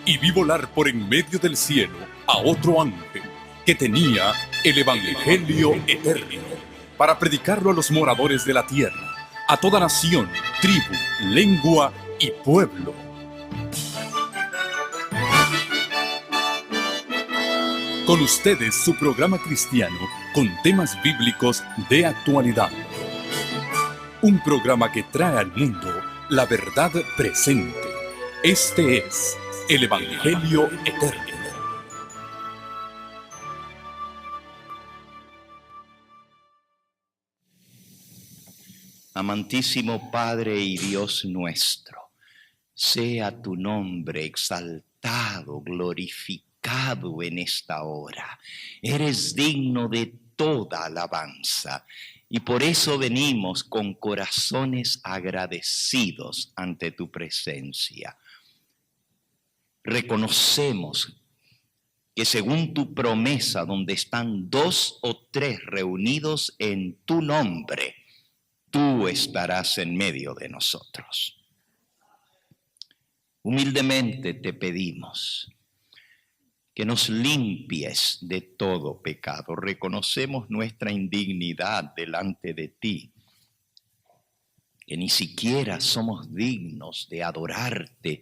y vi volar por en medio del cielo a otro ángel que tenía el Evangelio eterno para predicarlo a los moradores de la tierra, a toda nación, tribu, lengua y pueblo. Con ustedes su programa cristiano con temas bíblicos de actualidad. Un programa que trae al mundo la verdad presente. Este es el Evangelio eterno. Amantísimo Padre y Dios nuestro, sea tu nombre exaltado, glorificado en esta hora. Eres digno de toda alabanza y por eso venimos con corazones agradecidos ante tu presencia. Reconocemos que según tu promesa, donde están 2 o 3 reunidos en tu nombre, tú estarás en medio de nosotros. Humildemente te pedimos que nos limpies de todo pecado. Reconocemos nuestra indignidad delante de ti, que ni siquiera somos dignos de adorarte,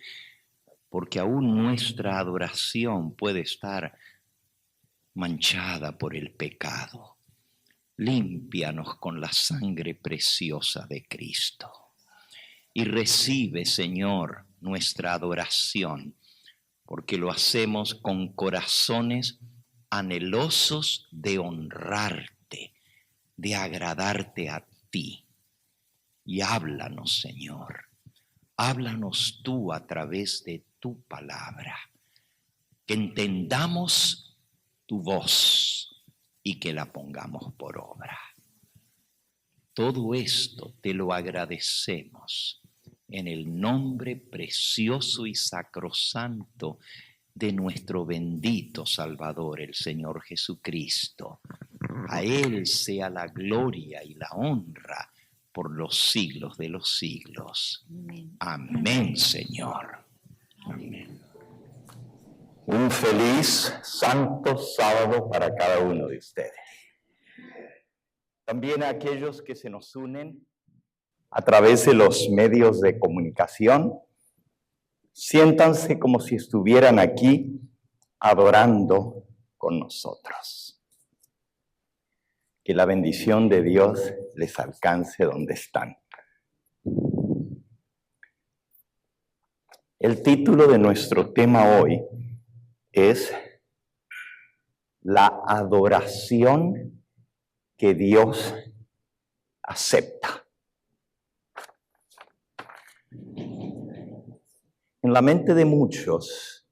porque aún nuestra adoración puede estar manchada por el pecado. Límpianos con la sangre preciosa de Cristo y recibe, Señor, nuestra adoración, porque lo hacemos con corazones anhelosos de honrarte, de agradarte a ti. Y háblanos, Señor, háblanos tú a través de tu palabra, que entendamos tu voz y que la pongamos por obra. Todo esto te lo agradecemos en el nombre precioso y sacrosanto de nuestro bendito Salvador, el Señor Jesucristo. A Él sea la gloria y la honra por los siglos de los siglos. Amén, Señor. Amén. Un feliz, santo sábado para cada uno de ustedes. También a aquellos que se nos unen a través de los medios de comunicación, siéntanse como si estuvieran aquí adorando con nosotros. Que la bendición de Dios les alcance donde están. El título de nuestro tema hoy es la adoración que Dios acepta. En la mente de muchos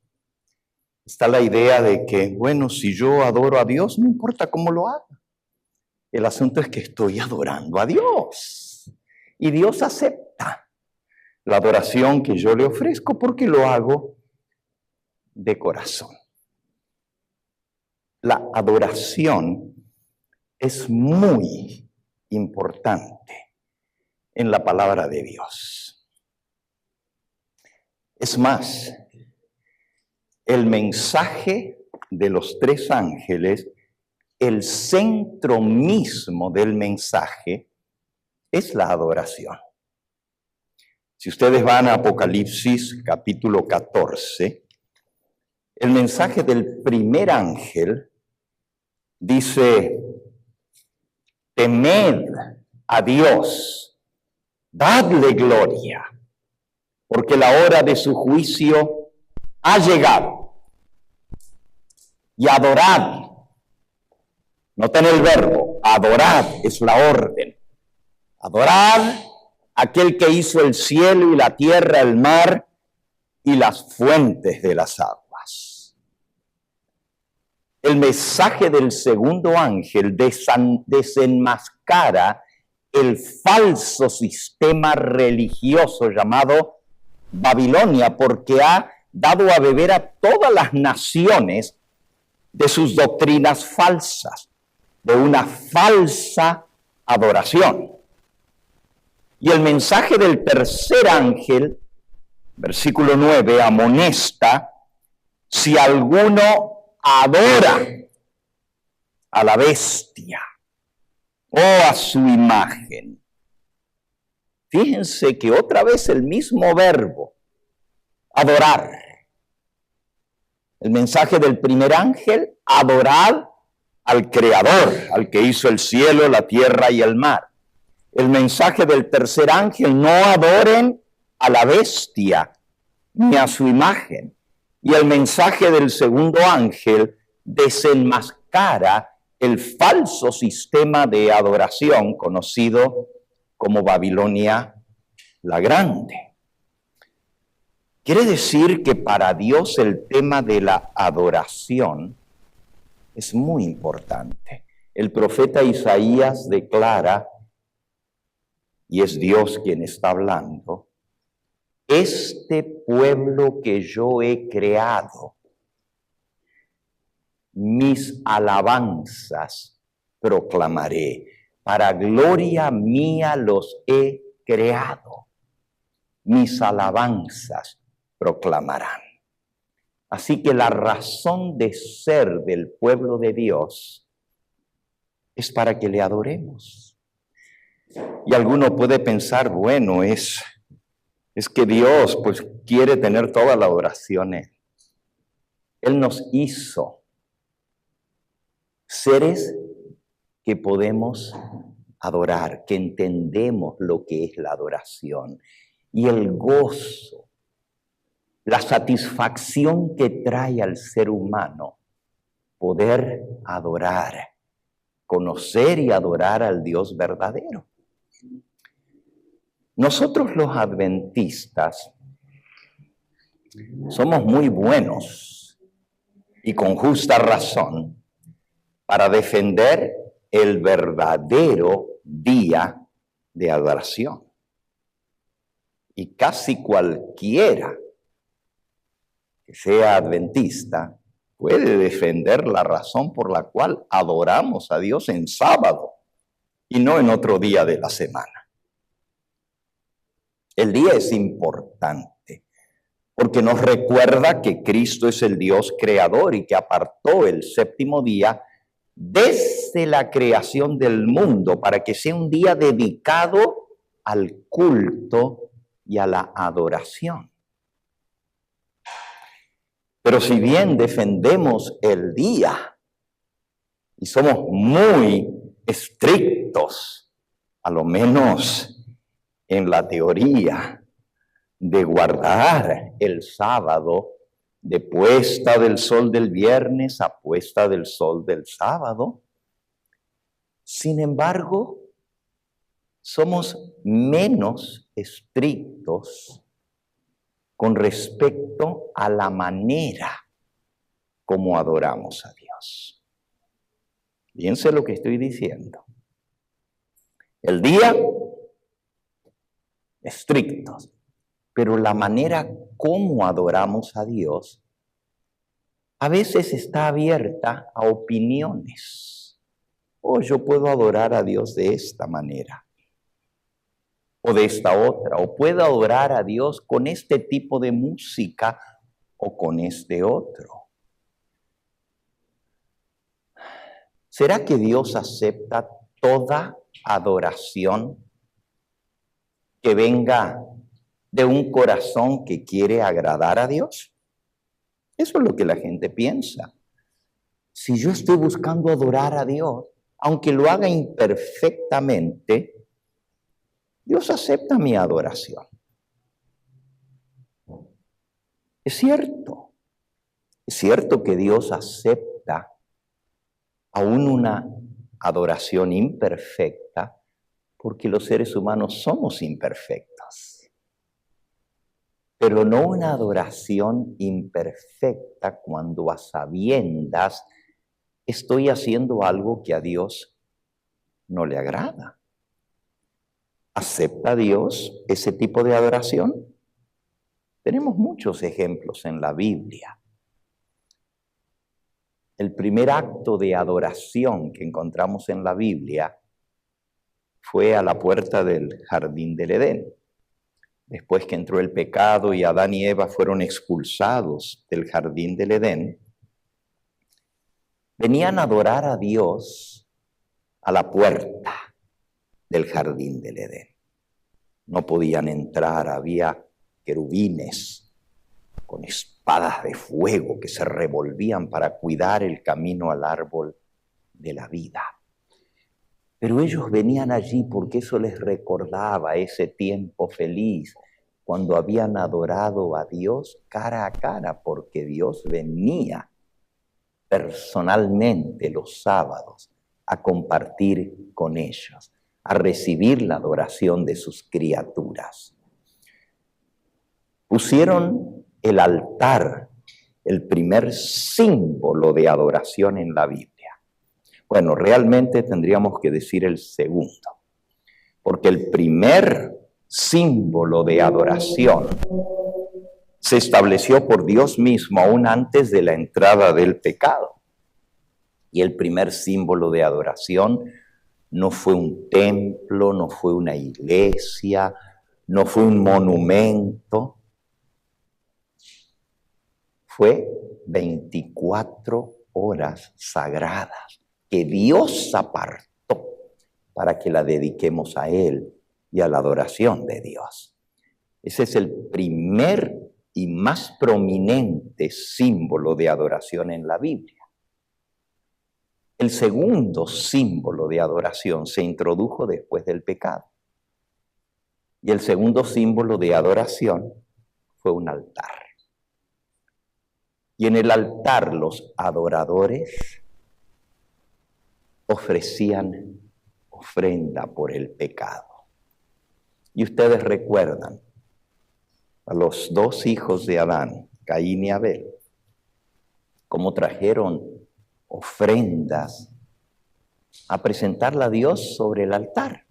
está la idea de que, bueno, si yo adoro a Dios, no importa cómo lo haga. El asunto es que estoy adorando a Dios. Y Dios acepta la adoración que yo le ofrezco porque lo hago de corazón. La adoración es muy importante en la palabra de Dios. Es más, el mensaje de los 3 ángeles, el centro mismo del mensaje es la adoración. Si ustedes van a Apocalipsis capítulo 14, el mensaje del primer ángel dice: temed a Dios, dadle gloria, porque la hora de su juicio ha llegado. Y adorad, noten el verbo, adorad es la orden. Adorad a aquel que hizo el cielo y la tierra, el mar y las fuentes de las aguas. El mensaje del segundo ángel desenmascara el falso sistema religioso llamado Babilonia, porque ha dado a beber a todas las naciones de sus doctrinas falsas, de una falsa adoración. Y el mensaje del tercer ángel, versículo 9, amonesta si alguno adora a la bestia o a su imagen. Fíjense que otra vez el mismo verbo, adorar. El mensaje del primer ángel, adorar al Creador, al que hizo el cielo, la tierra y el mar. El mensaje del tercer ángel, no adoren a la bestia ni a su imagen. Y el mensaje del segundo ángel desenmascara el falso sistema de adoración conocido como Babilonia la Grande. Quiere decir que para Dios el tema de la adoración es muy importante. El profeta Isaías declara, y es Dios quien está hablando, este pueblo que yo he creado, mis alabanzas proclamaré, para gloria mía los he creado, mis alabanzas proclamarán. Así que la razón de ser del pueblo de Dios es para que le adoremos. Y alguno puede pensar, bueno, es que Dios pues quiere tener toda la adoración. Él nos hizo seres que podemos adorar, que entendemos lo que es la adoración y el gozo, la satisfacción que trae al ser humano poder adorar, conocer y adorar al Dios verdadero. Nosotros los adventistas somos muy buenos y con justa razón para defender el verdadero día de adoración. Y casi cualquiera que sea adventista puede defender la razón por la cual adoramos a Dios en sábado y no en otro día de la semana. El día es importante porque nos recuerda que Cristo es el Dios creador y que apartó el séptimo día desde la creación del mundo para que sea un día dedicado al culto y a la adoración. Pero si bien defendemos el día y somos muy estrictos, a lo menos en la teoría, de guardar el sábado de puesta del sol del viernes a puesta del sol del sábado, sin embargo, somos menos estrictos con respecto a la manera como adoramos a Dios. Fíjense lo que estoy diciendo. El día, estrictos, pero la manera como adoramos a Dios a veces está abierta a opiniones. Yo puedo adorar a Dios de esta manera o de esta otra, o puedo adorar a Dios con este tipo de música o con este otro. ¿Será que Dios acepta toda adoración que venga de un corazón que quiere agradar a Dios? Eso es lo que la gente piensa. Si yo estoy buscando adorar a Dios, aunque lo haga imperfectamente, Dios acepta mi adoración. Es cierto que Dios acepta aún una adoración imperfecta, porque los seres humanos somos imperfectos. Pero no una adoración imperfecta cuando a sabiendas estoy haciendo algo que a Dios no le agrada. ¿Acepta Dios ese tipo de adoración? Tenemos muchos ejemplos en la Biblia. El primer acto de adoración que encontramos en la Biblia fue a la puerta del jardín del Edén. después que entró el pecado y Adán y Eva fueron expulsados del jardín del Edén, venían a adorar a Dios a la puerta del jardín del Edén. No podían entrar, había querubines con espadas de fuego que se revolvían para cuidar el camino al árbol de la vida. Pero ellos venían allí porque eso les recordaba ese tiempo feliz cuando habían adorado a Dios cara a cara, porque Dios venía personalmente los sábados a compartir con ellos, a recibir la adoración de sus criaturas. Pusieron el altar, el primer símbolo de adoración en la Biblia. Bueno, realmente tendríamos que decir el segundo, porque el primer símbolo de adoración se estableció por Dios mismo aún antes de la entrada del pecado. Y el primer símbolo de adoración no fue un templo, no fue una iglesia, no fue un monumento. Fue 24 horas sagradas que Dios apartó para que la dediquemos a Él y a la adoración de Dios. Ese es el primer y más prominente símbolo de adoración en la Biblia. El segundo símbolo de adoración se introdujo después del pecado. Y el segundo símbolo de adoración fue un altar. Y en el altar los adoradores ofrecían ofrenda por el pecado. Y ustedes recuerdan a los dos hijos de Adán, Caín y Abel, cómo trajeron ofrendas a presentarla a Dios sobre el altar.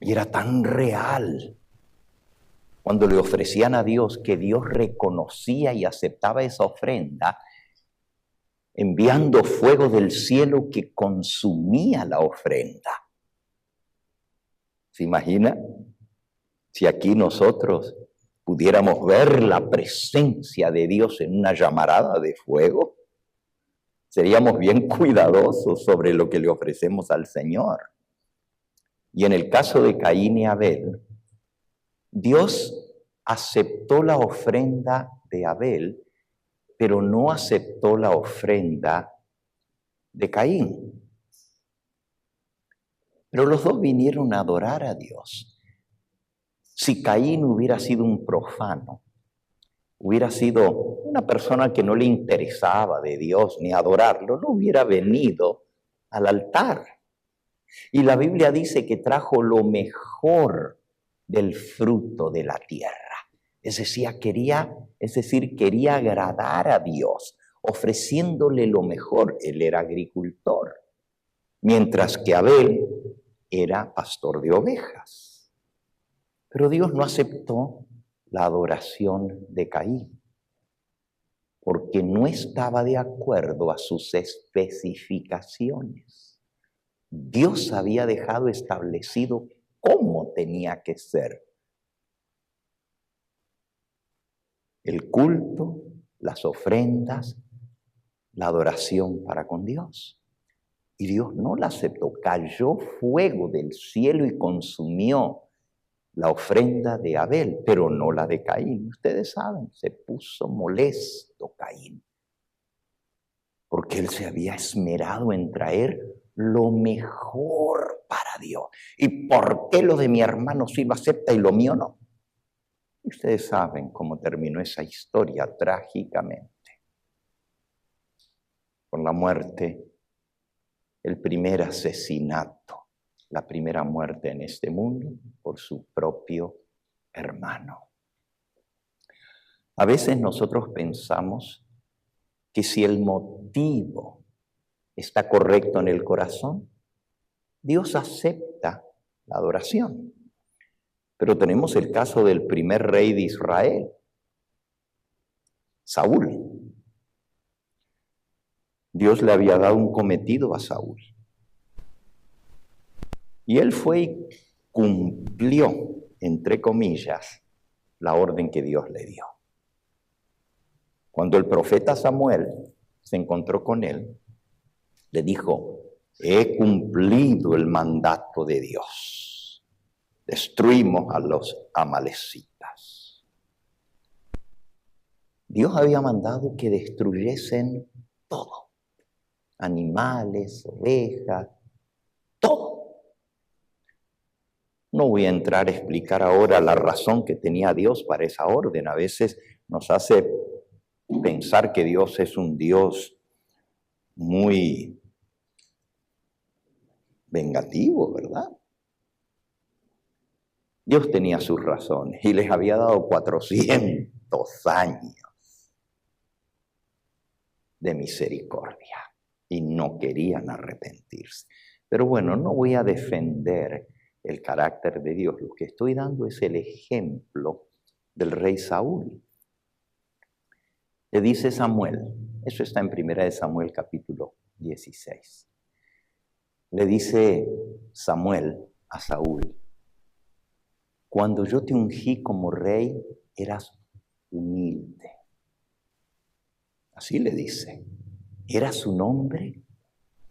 Y era tan real cuando le ofrecían a Dios que Dios reconocía y aceptaba esa ofrenda, enviando fuego del cielo que consumía la ofrenda. ¿Se imagina? Si aquí nosotros pudiéramos ver la presencia de Dios en una llamarada de fuego, seríamos bien cuidadosos sobre lo que le ofrecemos al Señor. Y en el caso de Caín y Abel, Dios aceptó la ofrenda de Abel, pero no aceptó la ofrenda de Caín. Pero los dos vinieron a adorar a Dios. Si Caín hubiera sido un profano, hubiera sido una persona que no le interesaba de Dios ni adorarlo, no hubiera venido al altar. Y la Biblia dice que trajo lo mejor del fruto de la tierra. Es decir, quería agradar a Dios, ofreciéndole lo mejor. Él era agricultor, mientras que Abel era pastor de ovejas. Pero Dios no aceptó la adoración de Caín, porque no estaba de acuerdo a sus especificaciones. Dios había dejado establecido cómo tenía que ser el culto, las ofrendas, la adoración para con Dios. Y Dios no la aceptó. Cayó fuego del cielo y consumió la ofrenda de Abel, pero no la de Caín. Ustedes saben, se puso molesto Caín, porque él se había esmerado en traer lo mejor para Dios. ¿Y por qué lo de mi hermano sí lo acepta y lo mío no? Y ustedes saben cómo terminó esa historia trágicamente, con la muerte, el primer asesinato, la primera muerte en este mundo por su propio hermano. A veces nosotros pensamos que si el motivo está correcto en el corazón, Dios acepta la adoración. Pero tenemos el caso del primer rey de Israel, Saúl. Dios le había dado un cometido a Saúl. Y él fue y cumplió entre comillas, la orden que Dios le dio. Cuando el profeta Samuel se encontró con él, le dijo: he cumplido el mandato de Dios. Destruimos a los amalecitas. Dios había mandado que destruyesen todo. Animales, ovejas, todo. No voy a entrar a explicar ahora la razón que tenía Dios para esa orden. A veces nos hace pensar que Dios es un Dios muy vengativo, ¿verdad? Dios tenía sus razones y les había dado 400 años de misericordia y no querían arrepentirse. Pero bueno, no voy a defender el carácter de Dios. Lo que estoy dando es el ejemplo del rey Saúl. Le dice Samuel, eso está en 1 Samuel capítulo 16. Le dice Samuel a Saúl: cuando yo te ungí como rey, eras humilde. Así le dice. Eras un hombre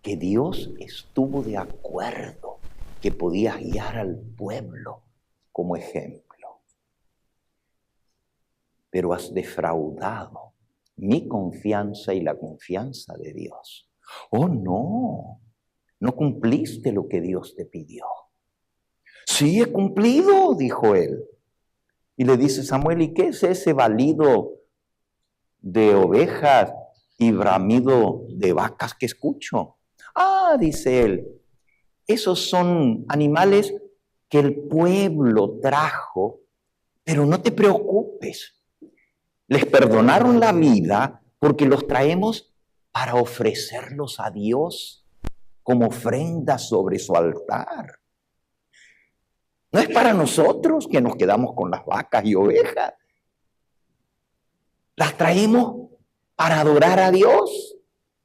que Dios estuvo de acuerdo, que podías guiar al pueblo como ejemplo. Pero has defraudado mi confianza y la confianza de Dios. Oh, no. No cumpliste lo que Dios te pidió. Sí, he cumplido, dijo él. Y le dice Samuel: ¿y qué es ese balido de ovejas y bramido de vacas que escucho? Ah, dice él, esos son animales que el pueblo trajo, pero no te preocupes. Les perdonaron la vida porque los traemos para ofrecerlos a Dios como ofrenda sobre su altar. No es para nosotros que nos quedamos con las vacas y ovejas. Las traemos para adorar a Dios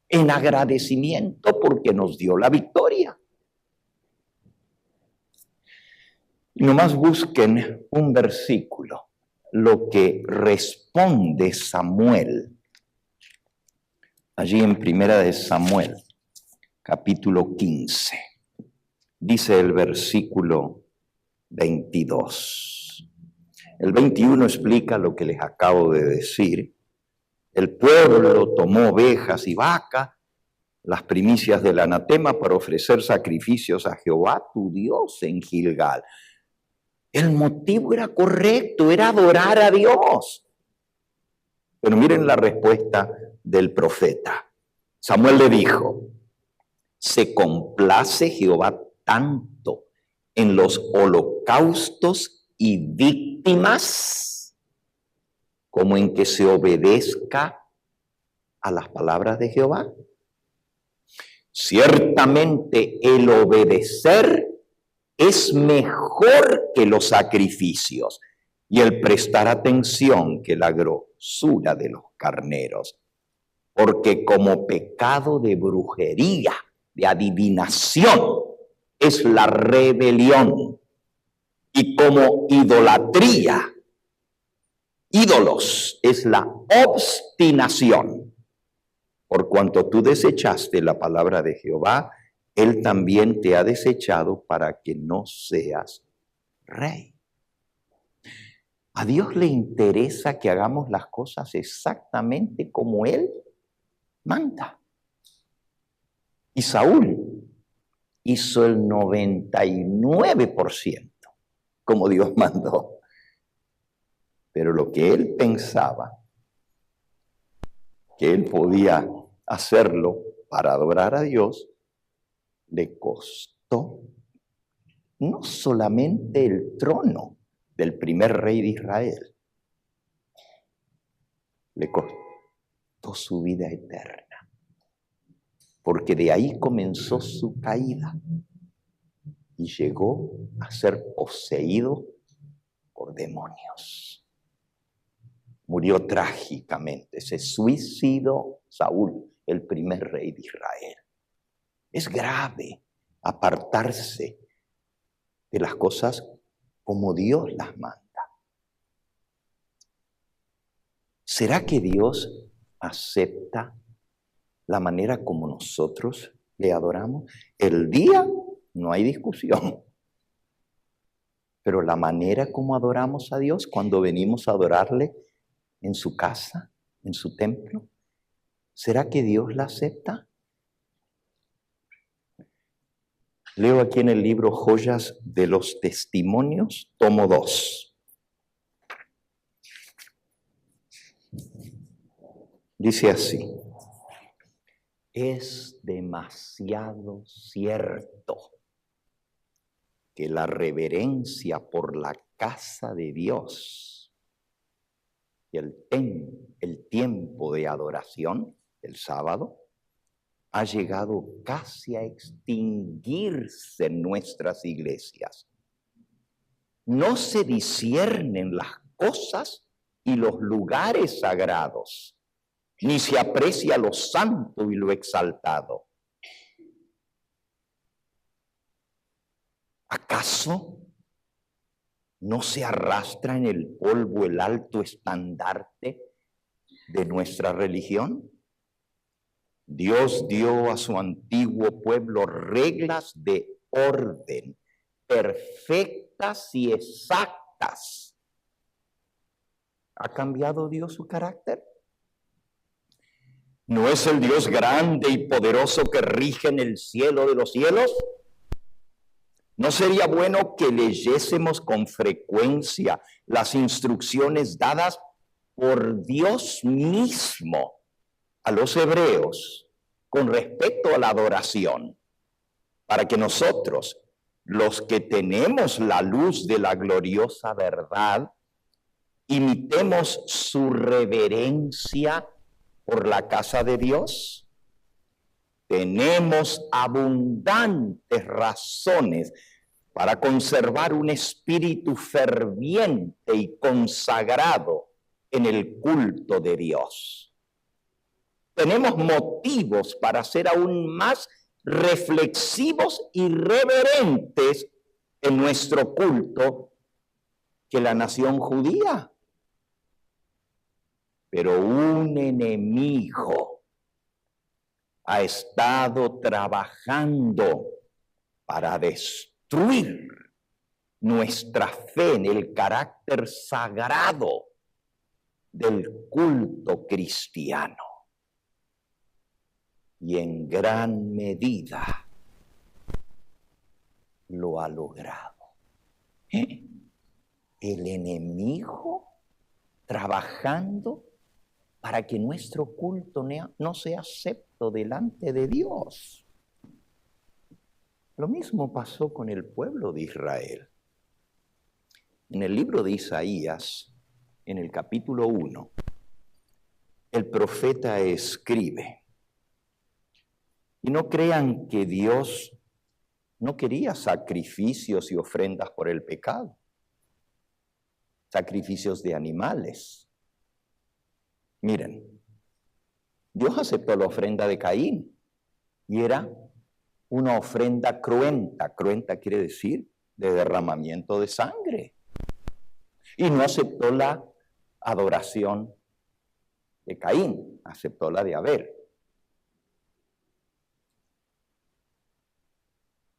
en agradecimiento porque nos dio la victoria. Y nomás busquen un versículo, lo que responde Samuel. Allí en 1 Samuel, capítulo 15, dice el versículo 22. El 21 explica lo que les acabo de decir. El pueblo tomó ovejas y vacas, las primicias del anatema, para ofrecer sacrificios a Jehová, tu Dios, en Gilgal. El motivo era correcto, era adorar a Dios. Pero miren la respuesta del profeta. Samuel le dijo: ¿se complace Jehová tanto en los holocaustos y víctimas como en que se obedezca a las palabras de Jehová? Ciertamente el obedecer es mejor que los sacrificios y el prestar atención que la grosura de los carneros, porque como pecado de brujería, de adivinación, es la rebelión, y como idolatría, ídolos, es la obstinación. Por cuanto tú desechaste la palabra de Jehová, Él también te ha desechado para que no seas rey. A Dios le interesa que hagamos las cosas exactamente como Él manda. Y Saúl hizo el 99% como Dios mandó. Pero lo que él pensaba que él podía hacerlo para adorar a Dios, le costó no solamente el trono del primer rey de Israel, le costó su vida eterna. Porque de ahí comenzó su caída y llegó a ser poseído por demonios. Murió trágicamente, se suicidó Saúl, el primer rey de Israel. Es grave apartarse de las cosas como Dios las manda. ¿Será que Dios acepta la manera como nosotros le adoramos? El día no hay discusión, pero la manera como adoramos a Dios cuando venimos a adorarle en su casa, en su templo, ¿será que Dios la acepta? Leo aquí en el libro Joyas de los Testimonios, tomo 2. Dice así: es demasiado cierto que la reverencia por la casa de Dios y el tiempo de adoración, el sábado, ha llegado casi a extinguirse en nuestras iglesias. No se disciernen las cosas y los lugares sagrados, ni se aprecia lo santo y lo exaltado. ¿Acaso no se arrastra en el polvo el alto estandarte de nuestra religión? Dios dio a su antiguo pueblo reglas de orden perfectas y exactas. ¿Ha cambiado Dios su carácter? ¿No es el Dios grande y poderoso que rige en el cielo de los cielos? ¿No sería bueno que leyésemos con frecuencia las instrucciones dadas por Dios mismo a los hebreos con respecto a la adoración, para que nosotros, los que tenemos la luz de la gloriosa verdad, imitemos su reverencia por la casa de Dios? Tenemos abundantes razones para conservar un espíritu ferviente y consagrado en el culto de Dios. Tenemos motivos para ser aún más reflexivos y reverentes en nuestro culto que la nación judía. Pero un enemigo ha estado trabajando para destruir nuestra fe en el carácter sagrado del culto cristiano. Y en gran medida lo ha logrado. El enemigo trabajando para que nuestro culto no sea acepto delante de Dios. Lo mismo pasó con el pueblo de Israel. En el libro de Isaías, en el capítulo 1, el profeta escribe: y no crean que Dios no quería sacrificios y ofrendas por el pecado, sacrificios de animales. Miren, Dios aceptó la ofrenda de Caín y era una ofrenda cruenta. Cruenta quiere decir de derramamiento de sangre. Y no aceptó la adoración de Caín, aceptó la de Abel.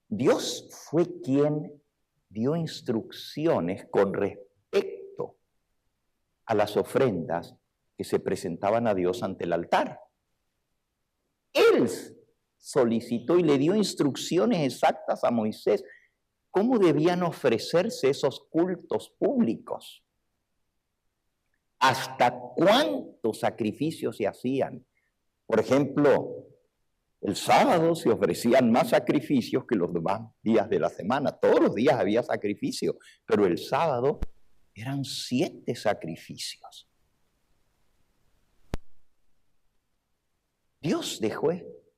Dios fue quien dio instrucciones con respecto a las ofrendas que se presentaban a Dios ante el altar. Él solicitó y le dio instrucciones exactas a Moisés cómo debían ofrecerse esos cultos públicos, hasta cuántos sacrificios se hacían. Por ejemplo, el sábado se ofrecían más sacrificios que los demás días de la semana. Todos los días había sacrificio, pero el sábado eran 7 sacrificios. Dios dejó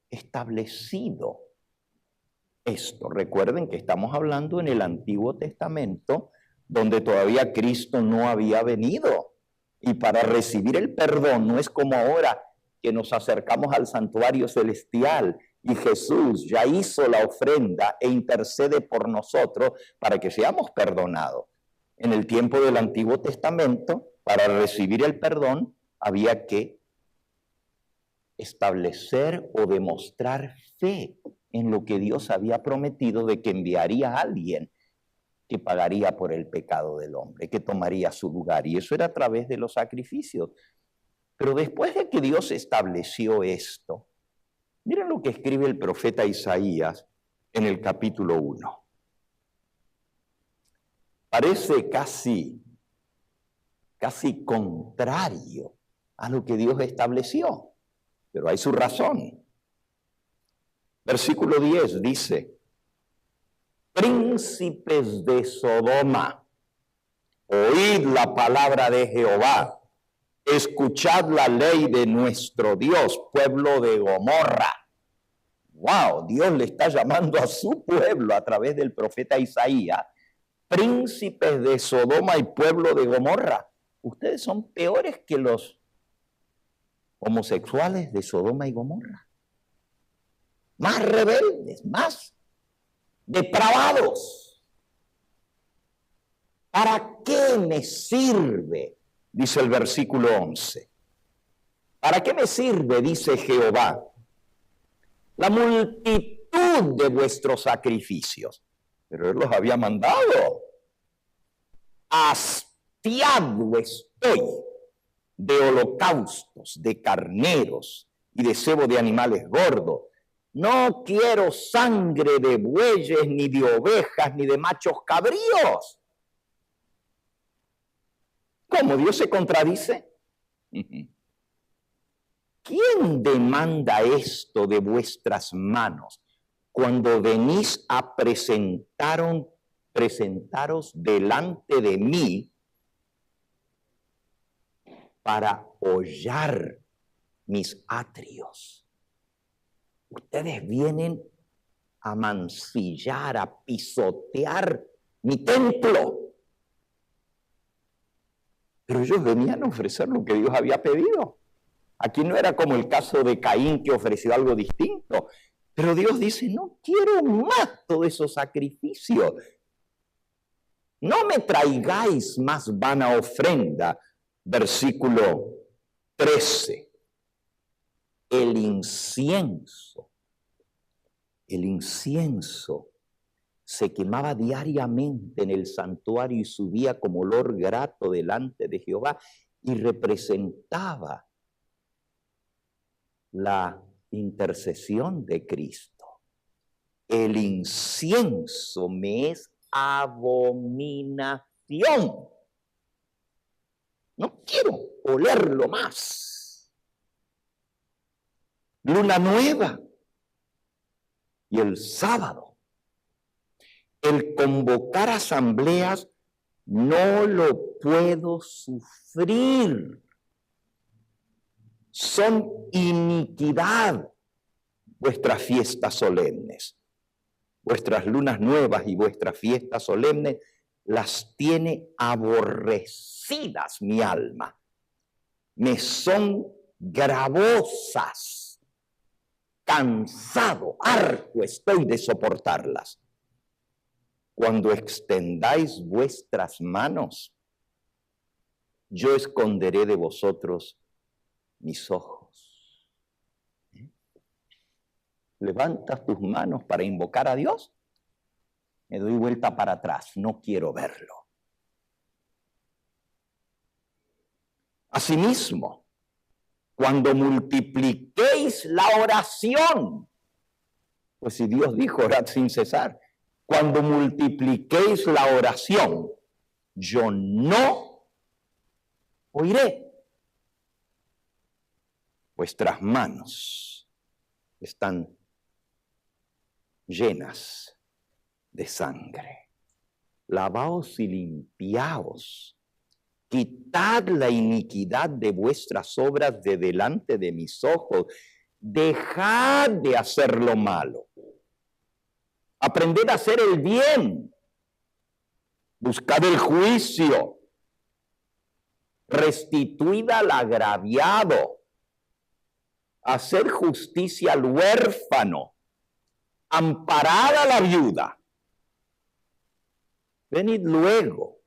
establecido esto. Recuerden que estamos hablando en el Antiguo Testamento, donde todavía Cristo no había venido. Y para recibir el perdón no es como ahora que nos acercamos al santuario celestial y Jesús ya hizo la ofrenda e intercede por nosotros para que seamos perdonados. En el tiempo del Antiguo Testamento, para recibir el perdón, había que establecer o demostrar fe en lo que Dios había prometido de que enviaría a alguien que pagaría por el pecado del hombre, que tomaría su lugar. Y eso era a través de los sacrificios. Pero después de que Dios estableció esto, miren lo que escribe el profeta Isaías en el capítulo 1. Parece casi contrario a lo que Dios estableció, pero hay su razón. Versículo 10 dice: príncipes de Sodoma, oíd la palabra de Jehová, escuchad la ley de nuestro Dios, pueblo de Gomorra. Wow, Dios le está llamando a su pueblo a través del profeta Isaías, príncipes de Sodoma y pueblo de Gomorra. Ustedes son peores que los homosexuales de Sodoma y Gomorra. Más rebeldes, más depravados. ¿Para qué me sirve? Dice el versículo 11. ¿Para qué me sirve? Dice Jehová. La multitud de vuestros sacrificios. Pero Él los había mandado. Hastiado estoy de holocaustos, de carneros y de cebo de animales gordos. No quiero sangre de bueyes, ni de ovejas, ni de machos cabríos. ¿Cómo Dios se contradice? ¿Quién demanda esto de vuestras manos cuando venís a presentaros delante de mí para hollar mis atrios? Ustedes vienen a mancillar, a pisotear mi templo. Pero ellos venían a ofrecer lo que Dios había pedido. Aquí no era como el caso de Caín, que ofreció algo distinto. Pero Dios dice: no quiero más todos esos sacrificios. No me traigáis más vana ofrenda. Versículo 13. El incienso se quemaba diariamente en el santuario y subía como olor grato delante de Jehová y representaba la intercesión de Cristo. El incienso me es abominación. No quiero olerlo más. Luna nueva y el sábado. El convocar asambleas no lo puedo sufrir. Son iniquidad vuestras fiestas solemnes. Vuestras lunas nuevas y vuestras fiestas solemnes las tiene aborrecidas mi alma. Me son gravosas. Cansado, harto estoy de soportarlas. Cuando extendáis vuestras manos, yo esconderé de vosotros mis ojos. ¿Levantas tus manos para invocar a Dios? Me doy vuelta para atrás, no quiero verlo. Asimismo, cuando multipliquéis la oración, pues si Dios dijo orad sin cesar, cuando multipliquéis la oración, yo no oiré. Vuestras manos están llenas de sangre. Lavaos y limpiaos. Quitad la iniquidad de vuestras obras de delante de mis ojos. Dejad de hacer lo malo. Aprended a hacer el bien. Buscad el juicio. Restituid al agraviado. Haced justicia al huérfano. Amparad a la viuda. Venid luego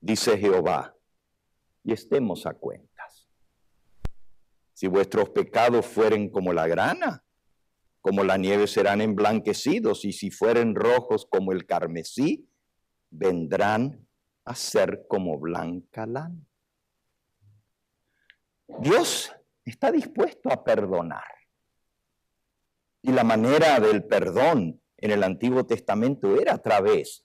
dice Jehová, y estemos a cuentas. Si vuestros pecados fueren como la grana, como la nieve serán emblanquecidos, y si fueren rojos como el carmesí, vendrán a ser como blanca lana. Dios está dispuesto a perdonar. Y la manera del perdón en el Antiguo Testamento era a través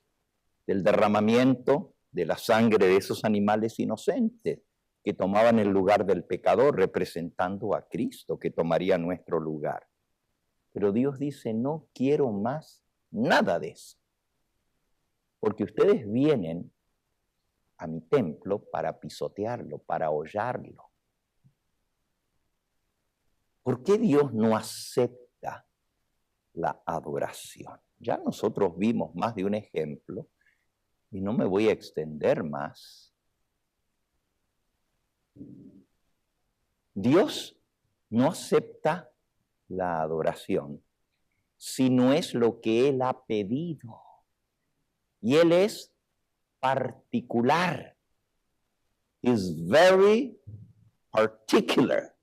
del derramamiento de la sangre de esos animales inocentes que tomaban el lugar del pecador, representando a Cristo que tomaría nuestro lugar. Pero Dios dice, no quiero más nada de eso. Porque ustedes vienen a mi templo para pisotearlo, para hollarlo. ¿Por qué Dios no acepta la adoración? Ya nosotros vimos más de un ejemplo y no me voy a extender más. Dios no acepta la adoración si no es lo que Él ha pedido. Y Él es particular. Is very particular.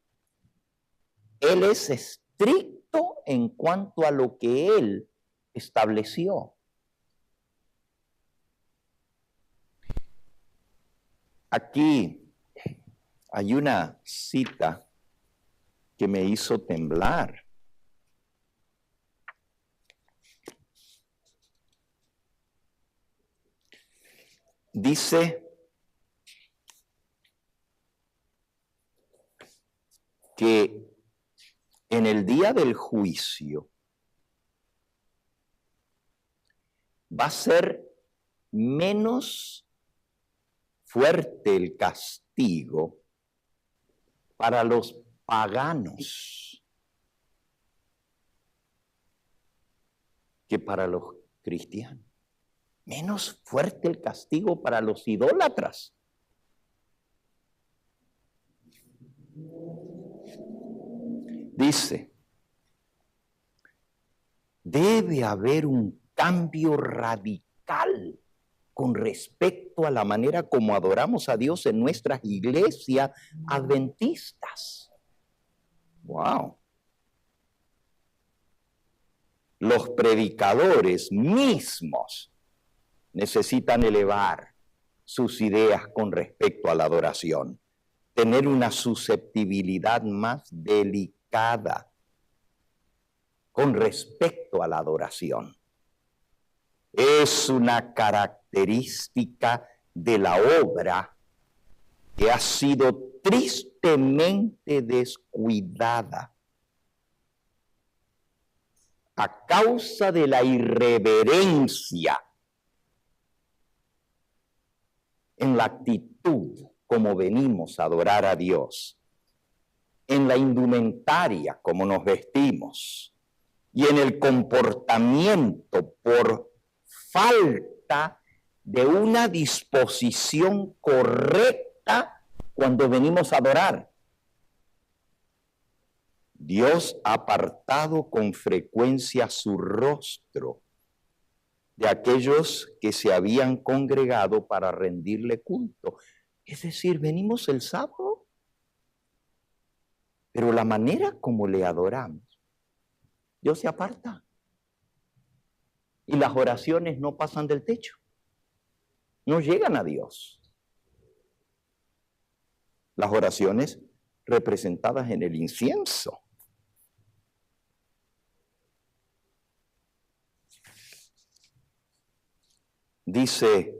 Él es estricto en cuanto a lo que Él estableció. Aquí hay una cita que me hizo temblar. Dice que en el día del juicio va a ser menos fuerte el castigo para los paganos que para los cristianos. Menos fuerte el castigo para los idólatras. Dice, debe haber un cambio radical con respecto a la manera como adoramos a Dios en nuestras iglesias adventistas. ¡Wow! Los predicadores mismos necesitan elevar sus ideas con respecto a la adoración, tener una susceptibilidad más delicada con respecto a la adoración. Es una característica de la obra que ha sido tristemente descuidada a causa de la irreverencia en la actitud como venimos a adorar a Dios, en la indumentaria como nos vestimos y en el comportamiento por falta de una disposición correcta cuando venimos a adorar. Dios ha apartado con frecuencia su rostro de aquellos que se habían congregado para rendirle culto. Es decir, venimos el sábado, pero la manera como le adoramos, Dios se aparta. Y las oraciones no pasan del techo, no llegan a Dios. Las oraciones representadas en el incienso. Dice,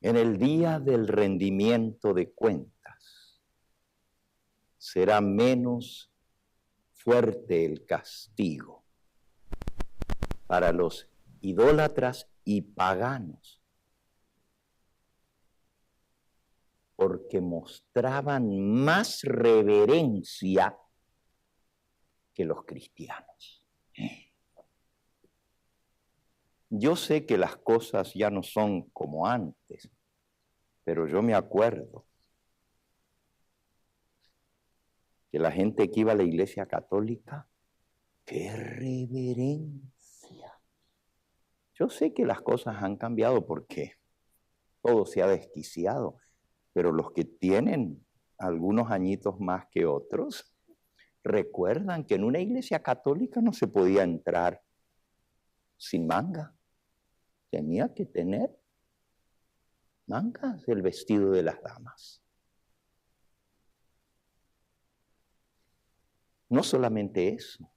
en el día del rendimiento de cuentas, será menos fuerte el castigo para los idólatras y paganos, porque mostraban más reverencia que los cristianos. Yo sé que las cosas ya no son como antes, pero yo me acuerdo que la gente que iba a la iglesia católica ¡Qué reverencia! Yo sé que las cosas han cambiado porque todo se ha desquiciado, pero los que tienen algunos añitos más que otros, recuerdan que en una iglesia católica no se podía entrar sin manga. Tenía que tener mangas el vestido de las damas. No solamente eso,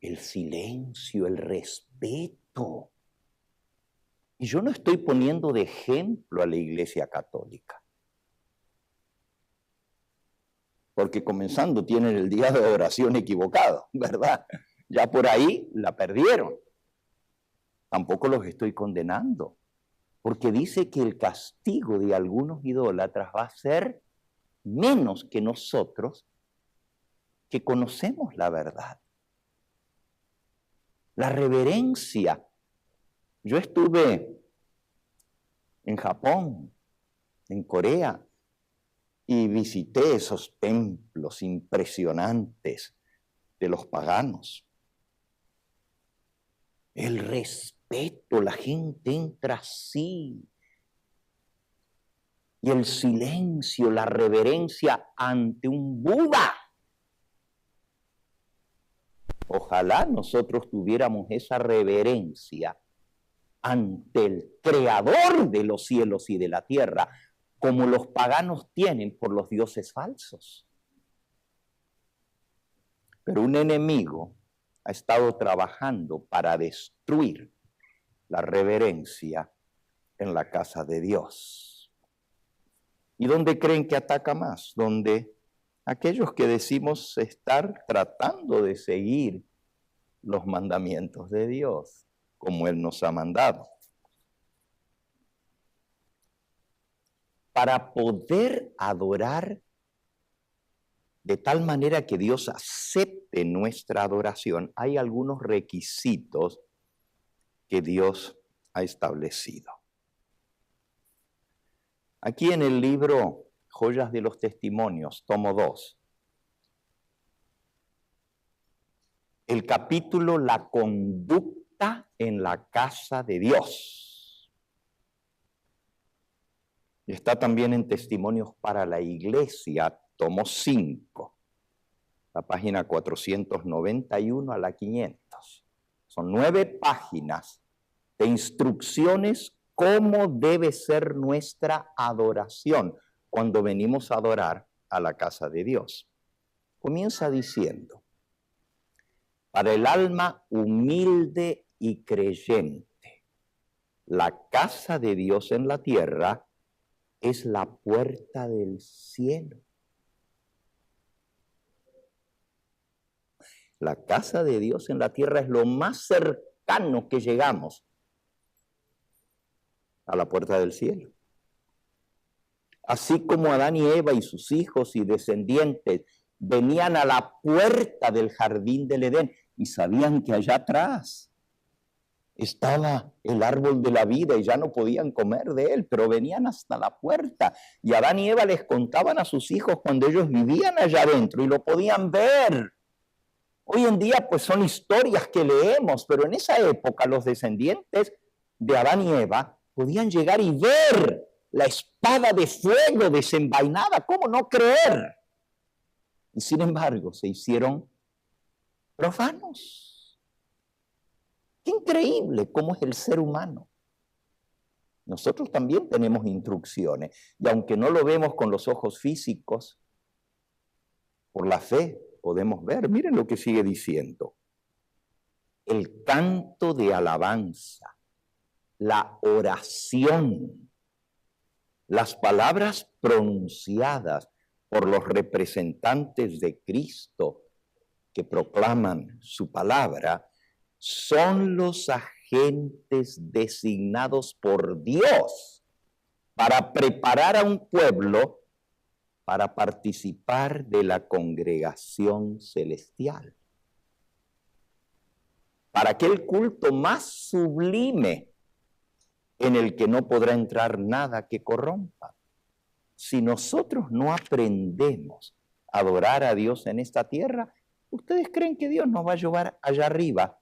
el silencio, el respeto. Y yo no estoy poniendo de ejemplo a la iglesia católica. Porque comenzando tienen el día de oración equivocado, ¿verdad? Ya por ahí la perdieron. Tampoco los estoy condenando, porque dice que el castigo de algunos idólatras va a ser menos que nosotros que conocemos la verdad. La reverencia. Yo estuve en Japón, en Corea, y visité esos templos impresionantes de los paganos. El respeto, la gente entra así. Y el silencio, la reverencia ante un Buda. Ojalá nosotros tuviéramos esa reverencia ante el Creador de los cielos y de la tierra, como los paganos tienen por los dioses falsos. Pero un enemigo ha estado trabajando para destruir la reverencia en la casa de Dios. ¿Y dónde creen que ataca más? Donde aquellos que decimos estar tratando de seguir los mandamientos de Dios, como Él nos ha mandado. Para poder adorar de tal manera que Dios acepte nuestra adoración, hay algunos requisitos que Dios ha establecido. Aquí en el libro Joyas de los Testimonios, tomo 2, el capítulo La conducta en la casa de Dios. Está también en Testimonios para la Iglesia, tomo 5, la página 491 a la 500. Son 9 páginas de instrucciones cómo debe ser nuestra adoración cuando venimos a adorar a la casa de Dios. Comienza diciendo: para el alma humilde y creyente, la casa de Dios en la tierra es la puerta del cielo. La casa de Dios en la tierra es lo más cercano que llegamos a la puerta del cielo. Así como Adán y Eva y sus hijos y descendientes venían a la puerta del jardín del Edén y sabían que allá atrás estaba el árbol de la vida y ya no podían comer de él, pero venían hasta la puerta. Y Adán y Eva les contaban a sus hijos cuando ellos vivían allá adentro y lo podían ver. Hoy en día pues son historias que leemos, pero en esa época los descendientes de Adán y Eva podían llegar y ver la espada de fuego desenvainada. ¿Cómo no creer? Y sin embargo se hicieron profanos. Qué increíble cómo es el ser humano. Nosotros también tenemos instrucciones, y aunque no lo vemos con los ojos físicos, por la fe podemos ver. Miren lo que sigue diciendo: el canto de alabanza, la oración, las palabras pronunciadas por los representantes de Cristo que proclaman su palabra, son los agentes designados por Dios para preparar a un pueblo para participar de la congregación celestial, para aquel culto más sublime en el que no podrá entrar nada que corrompa. Si nosotros no aprendemos a adorar a Dios en esta tierra, ¿Ustedes creen que Dios nos va a llevar allá arriba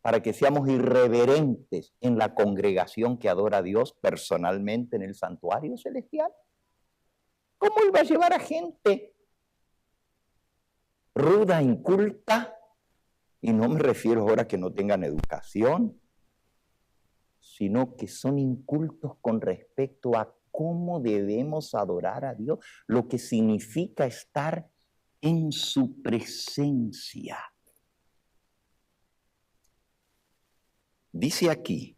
para que seamos irreverentes en la congregación que adora a Dios personalmente en el santuario celestial? ¿Cómo Él va a llevar a gente ruda, inculta? Y no me refiero ahora a que no tengan educación, sino que son incultos con respecto a cómo debemos adorar a Dios, lo que significa estar en su presencia. Dice aquí,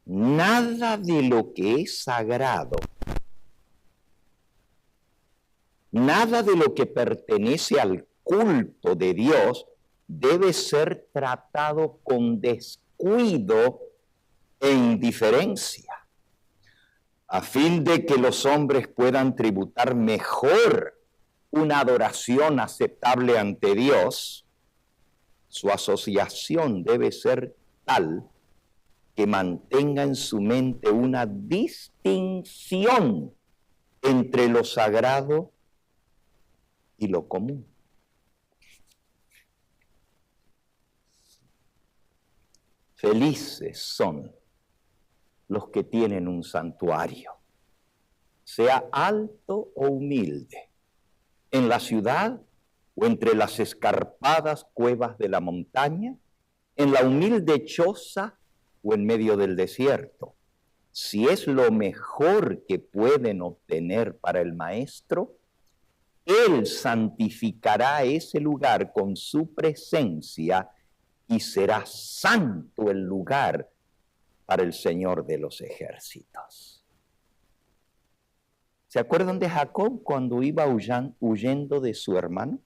nada de lo que es sagrado, nada de lo que pertenece al culto de Dios debe ser tratado con descuido e indiferencia, a fin de que los hombres puedan tributar mejor una adoración aceptable ante Dios. Su asociación debe ser tal que mantenga en su mente una distinción entre lo sagrado y lo común. Felices son los que tienen un santuario, sea alto o humilde, en la ciudad o entre las escarpadas cuevas de la montaña, en la humilde choza o en medio del desierto. Si es lo mejor que pueden obtener para el Maestro, Él santificará ese lugar con su presencia y será santo el lugar para el Señor de los ejércitos. ¿Se acuerdan de Jacob cuando iba huyendo de su hermano?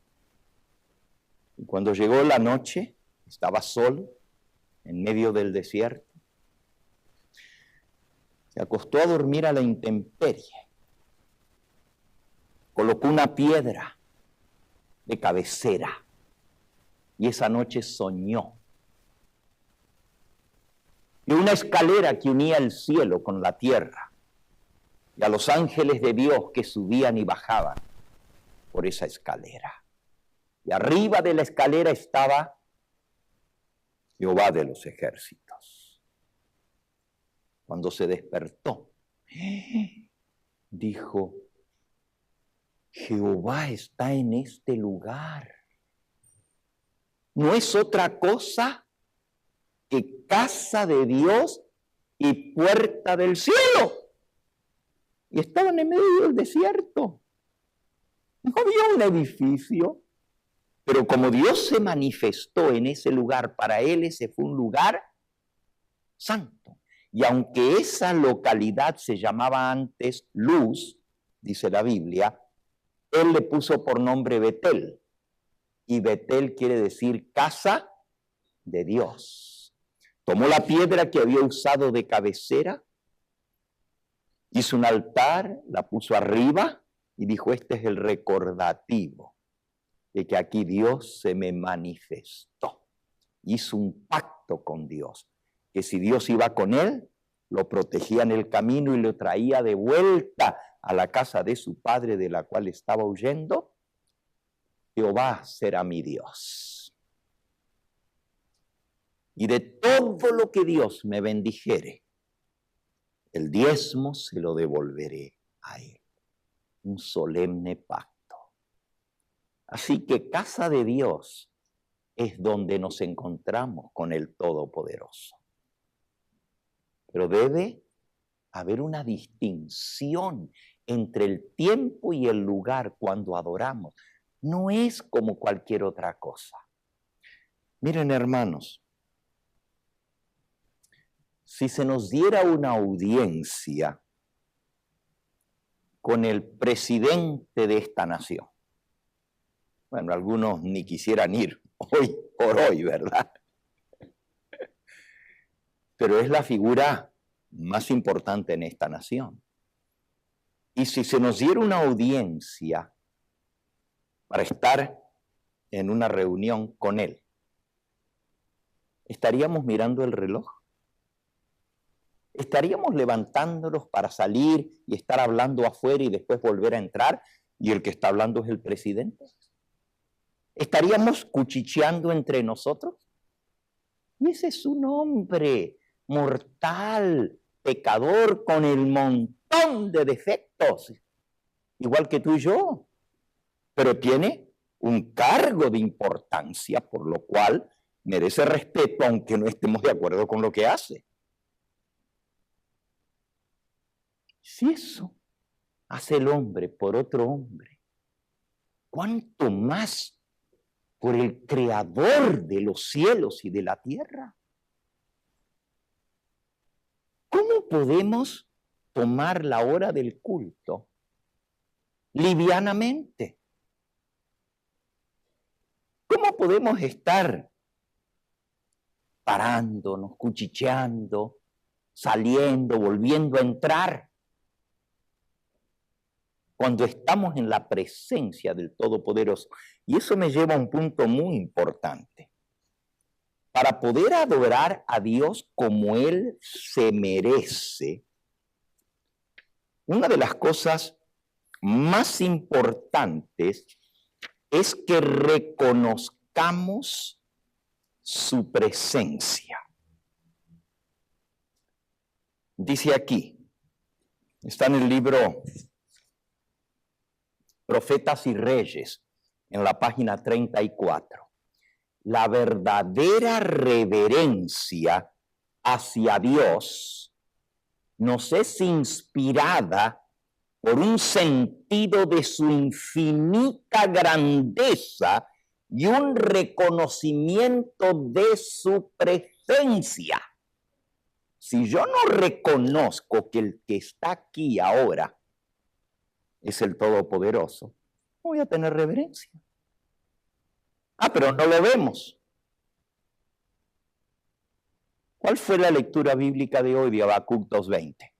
Y cuando llegó la noche, estaba solo en medio del desierto. Se acostó a dormir a la intemperie. Colocó una piedra de cabecera y esa noche soñó. Y una escalera que unía el cielo con la tierra y a los ángeles de Dios que subían y bajaban por esa escalera. Y arriba de la escalera estaba Jehová de los ejércitos. Cuando se despertó, dijo, Jehová está en este lugar. No es otra cosa que casa de Dios y puerta del cielo. Y estaban en medio del desierto. No había un edificio. Pero como Dios se manifestó en ese lugar, para él ese fue un lugar santo. Y aunque esa localidad se llamaba antes Luz, dice la Biblia, él le puso por nombre Betel. Y Betel quiere decir casa de Dios. Tomó la piedra que había usado de cabecera, hizo un altar, la puso arriba y dijo, este es el recordativo de que aquí Dios se me manifestó. Hizo un pacto con Dios, que si Dios iba con él, lo protegía en el camino y lo traía de vuelta a la casa de su padre de la cual estaba huyendo. Jehová será mi Dios. Y de todo lo que Dios me bendijere, el diezmo se lo devolveré a él. Un solemne pacto. Así que casa de Dios es donde nos encontramos con el Todopoderoso. Pero debe haber una distinción entre el tiempo y el lugar cuando adoramos. No es como cualquier otra cosa. Miren, hermanos, si se nos diera una audiencia con el presidente de esta nación, bueno, algunos ni quisieran ir hoy por hoy, ¿verdad? Pero es la figura más importante en esta nación. Y si se nos diera una audiencia para estar en una reunión con él, ¿estaríamos mirando el reloj? ¿Estaríamos levantándonos para salir y estar hablando afuera y después volver a entrar? Y el que está hablando es el presidente. ¿Estaríamos cuchicheando entre nosotros? Y ese es un hombre mortal, pecador, con el montón de defectos, igual que tú y yo, pero tiene un cargo de importancia, por lo cual merece respeto, aunque no estemos de acuerdo con lo que hace. Si eso hace el hombre por otro hombre, ¿cuánto más por el Creador de los cielos y de la tierra? ¿Cómo podemos tomar la hora del culto livianamente? ¿Cómo podemos estar parándonos, cuchicheando, saliendo, volviendo a entrar, cuando estamos en la presencia del Todopoderoso? Y eso me lleva a un punto muy importante. Para poder adorar a Dios como Él se merece, una de las cosas más importantes es que reconozcamos su presencia. Dice aquí, está en el libro Profetas y Reyes, en la página 34. La verdadera reverencia hacia Dios nos es inspirada por un sentido de su infinita grandeza y un reconocimiento de su presencia. Si yo no reconozco que el que está aquí ahora es el Todopoderoso, no voy a tener reverencia. Pero no lo vemos. ¿Cuál fue la lectura bíblica de hoy de Habacuc 2:20?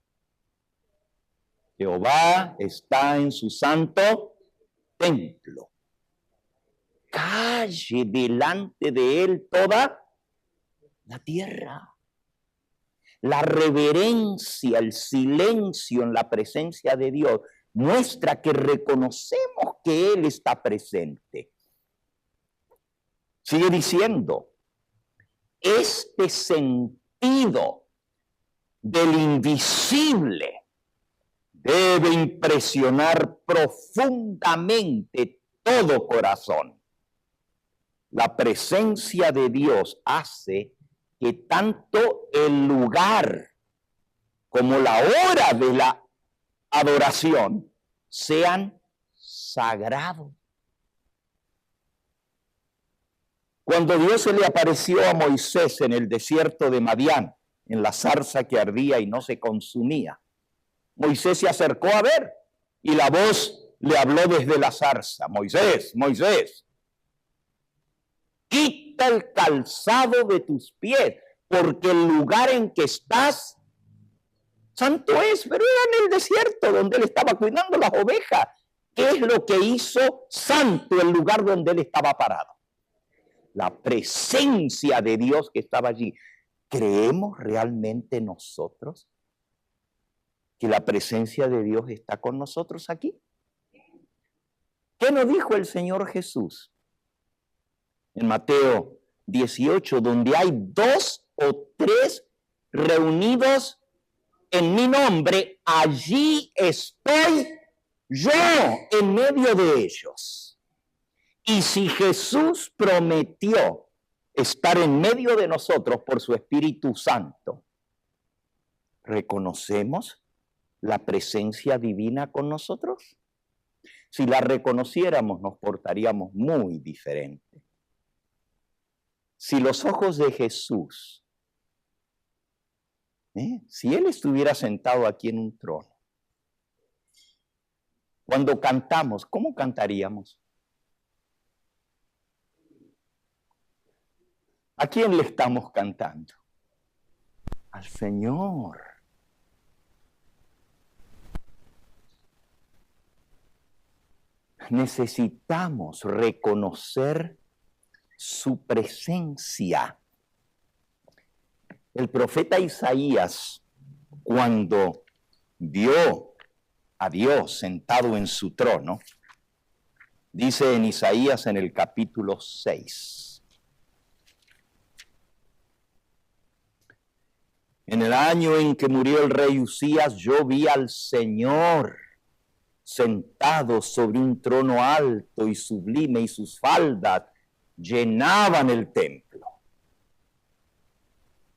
Jehová está en su santo templo. Calle delante de él toda la tierra. La reverencia, el silencio en la presencia de Dios muestra que reconocemos que Él está presente. Sigue diciendo, este sentido del invisible debe impresionar profundamente todo corazón. La presencia de Dios hace que tanto el lugar como la hora de la adoración sean sagrados. Cuando Dios se le apareció a Moisés en el desierto de Madián, en la zarza que ardía y no se consumía, Moisés se acercó a ver y la voz le habló desde la zarza: Moisés, Moisés, quita el calzado de tus pies, porque el lugar en que estás santo es. Pero era en el desierto donde él estaba cuidando las ovejas. ¿Qué es lo que hizo santo el lugar donde él estaba parado? La presencia de Dios que estaba allí. ¿Creemos realmente nosotros que la presencia de Dios está con nosotros aquí? ¿Qué nos dijo el Señor Jesús? En Mateo 18, donde hay 2 o 3 reunidos en mi nombre, allí estoy yo en medio de ellos. Y si Jesús prometió estar en medio de nosotros por su Espíritu Santo, ¿reconocemos la presencia divina con nosotros? Si la reconociéramos, nos portaríamos muy diferente. Si los ojos de Jesús, si Él estuviera sentado aquí en un trono, cuando cantamos, ¿cómo cantaríamos? ¿A quién le estamos cantando? Al Señor. Necesitamos reconocer su presencia. El profeta Isaías, cuando vio a Dios sentado en su trono, Dice en Isaías en el capítulo 6. En el año en que murió el rey Usías, yo vi al Señor sentado sobre un trono alto y sublime, y sus faldas llenaban el templo.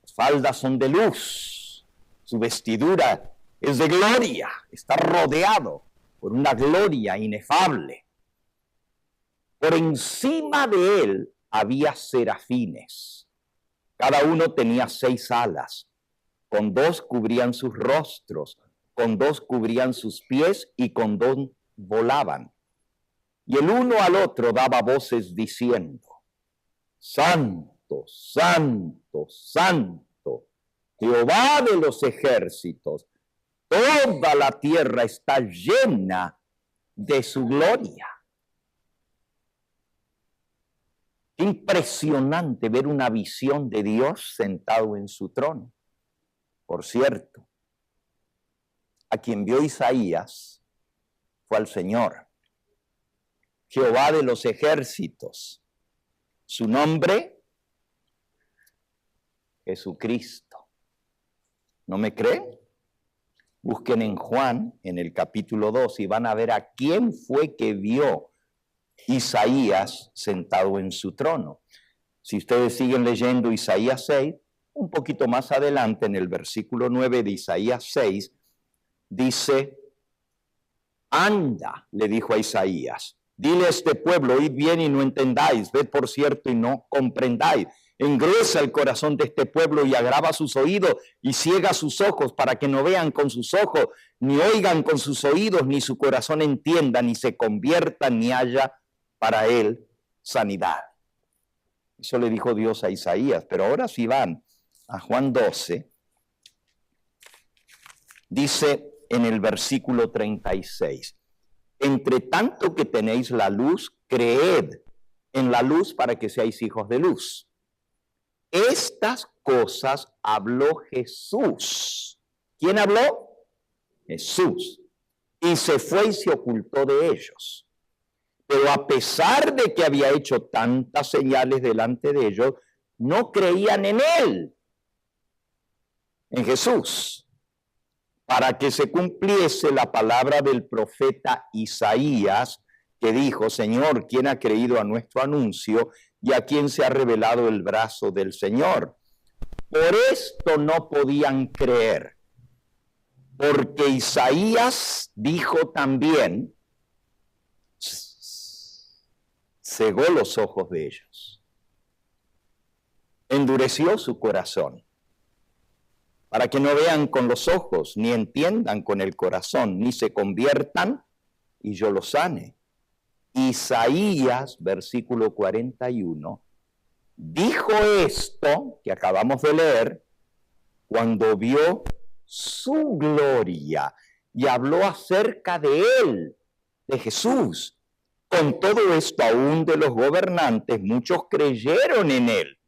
Las faldas son de luz, su vestidura es de gloria, está rodeado por una gloria inefable. Por encima de él había serafines, cada uno tenía 6 alas, con 2 cubrían sus rostros, con 2 cubrían sus pies y con 2 volaban. Y el uno al otro daba voces diciendo: Santo, Santo, Santo, Jehová de los ejércitos, toda la tierra está llena de su gloria. Impresionante ver una visión de Dios sentado en su trono. Por cierto, a quien vio Isaías fue al Señor, Jehová de los ejércitos. Su nombre, Jesucristo. ¿No me creen? Busquen en Juan, en el capítulo 2, y van a ver a quién fue que vio Isaías sentado en su trono. Si ustedes siguen leyendo Isaías 6, un poquito más adelante, en el versículo 9 de Isaías 6, dice: anda, le dijo a Isaías, dile a este pueblo, oíd bien y no entendáis, ved por cierto y no comprendáis. Engruesa el corazón de este pueblo y agrava sus oídos y ciega sus ojos para que no vean con sus ojos, ni oigan con sus oídos, ni su corazón entienda, ni se convierta, ni haya para él sanidad. Eso le dijo Dios a Isaías. Pero ahora si van a Juan 12, dice en el versículo 36, entre tanto que tenéis la luz, creed en la luz para que seáis hijos de luz. Estas cosas habló Jesús. ¿Quién habló? Jesús. Y se fue y se ocultó de ellos. Pero a pesar de que había hecho tantas señales delante de ellos, no creían en él, en Jesús, para que se cumpliese la palabra del profeta Isaías, que dijo: Señor, ¿quién ha creído a nuestro anuncio y a quién se ha revelado el brazo del Señor? Por esto no podían creer, porque Isaías dijo también, cegó los ojos de ellos, endureció su corazón, para que no vean con los ojos, ni entiendan con el corazón, ni se conviertan, y yo los sane. Isaías, versículo 41, dijo esto que acabamos de leer cuando vio su gloria y habló acerca de él, de Jesús. Con todo esto, aún de los gobernantes, muchos creyeron en él,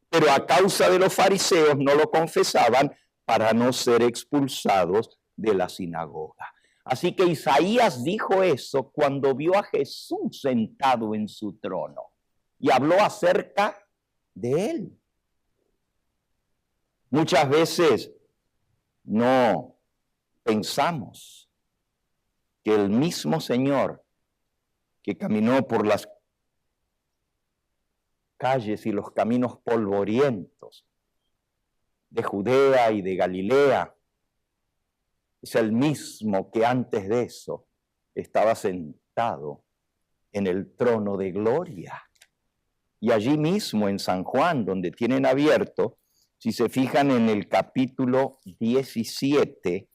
pero a causa de los fariseos no lo confesaban para no ser expulsados de la sinagoga. Así que Isaías dijo eso cuando vio a Jesús sentado en su trono y habló acerca de él. Muchas veces no pensamos que el mismo Señor que caminó por las calles y los caminos polvorientos de Judea y de Galilea es el mismo que antes de eso estaba sentado en el trono de gloria. Y allí mismo en San Juan, donde tienen abierto, si se fijan en el capítulo 17,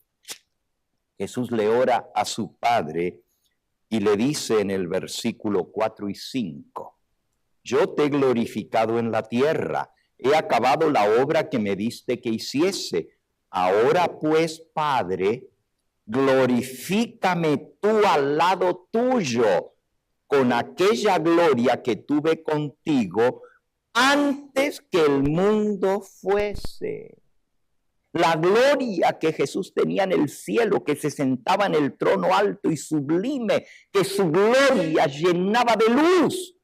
Jesús le ora a su Padre y le dice en el versículo 4 y 5, yo te he glorificado en la tierra, he acabado la obra que me diste que hiciese. Ahora pues, Padre, glorifícame tú al lado tuyo con aquella gloria que tuve contigo antes que el mundo fuese. La gloria que Jesús tenía en el cielo, que se sentaba en el trono alto y sublime, que su gloria llenaba de luz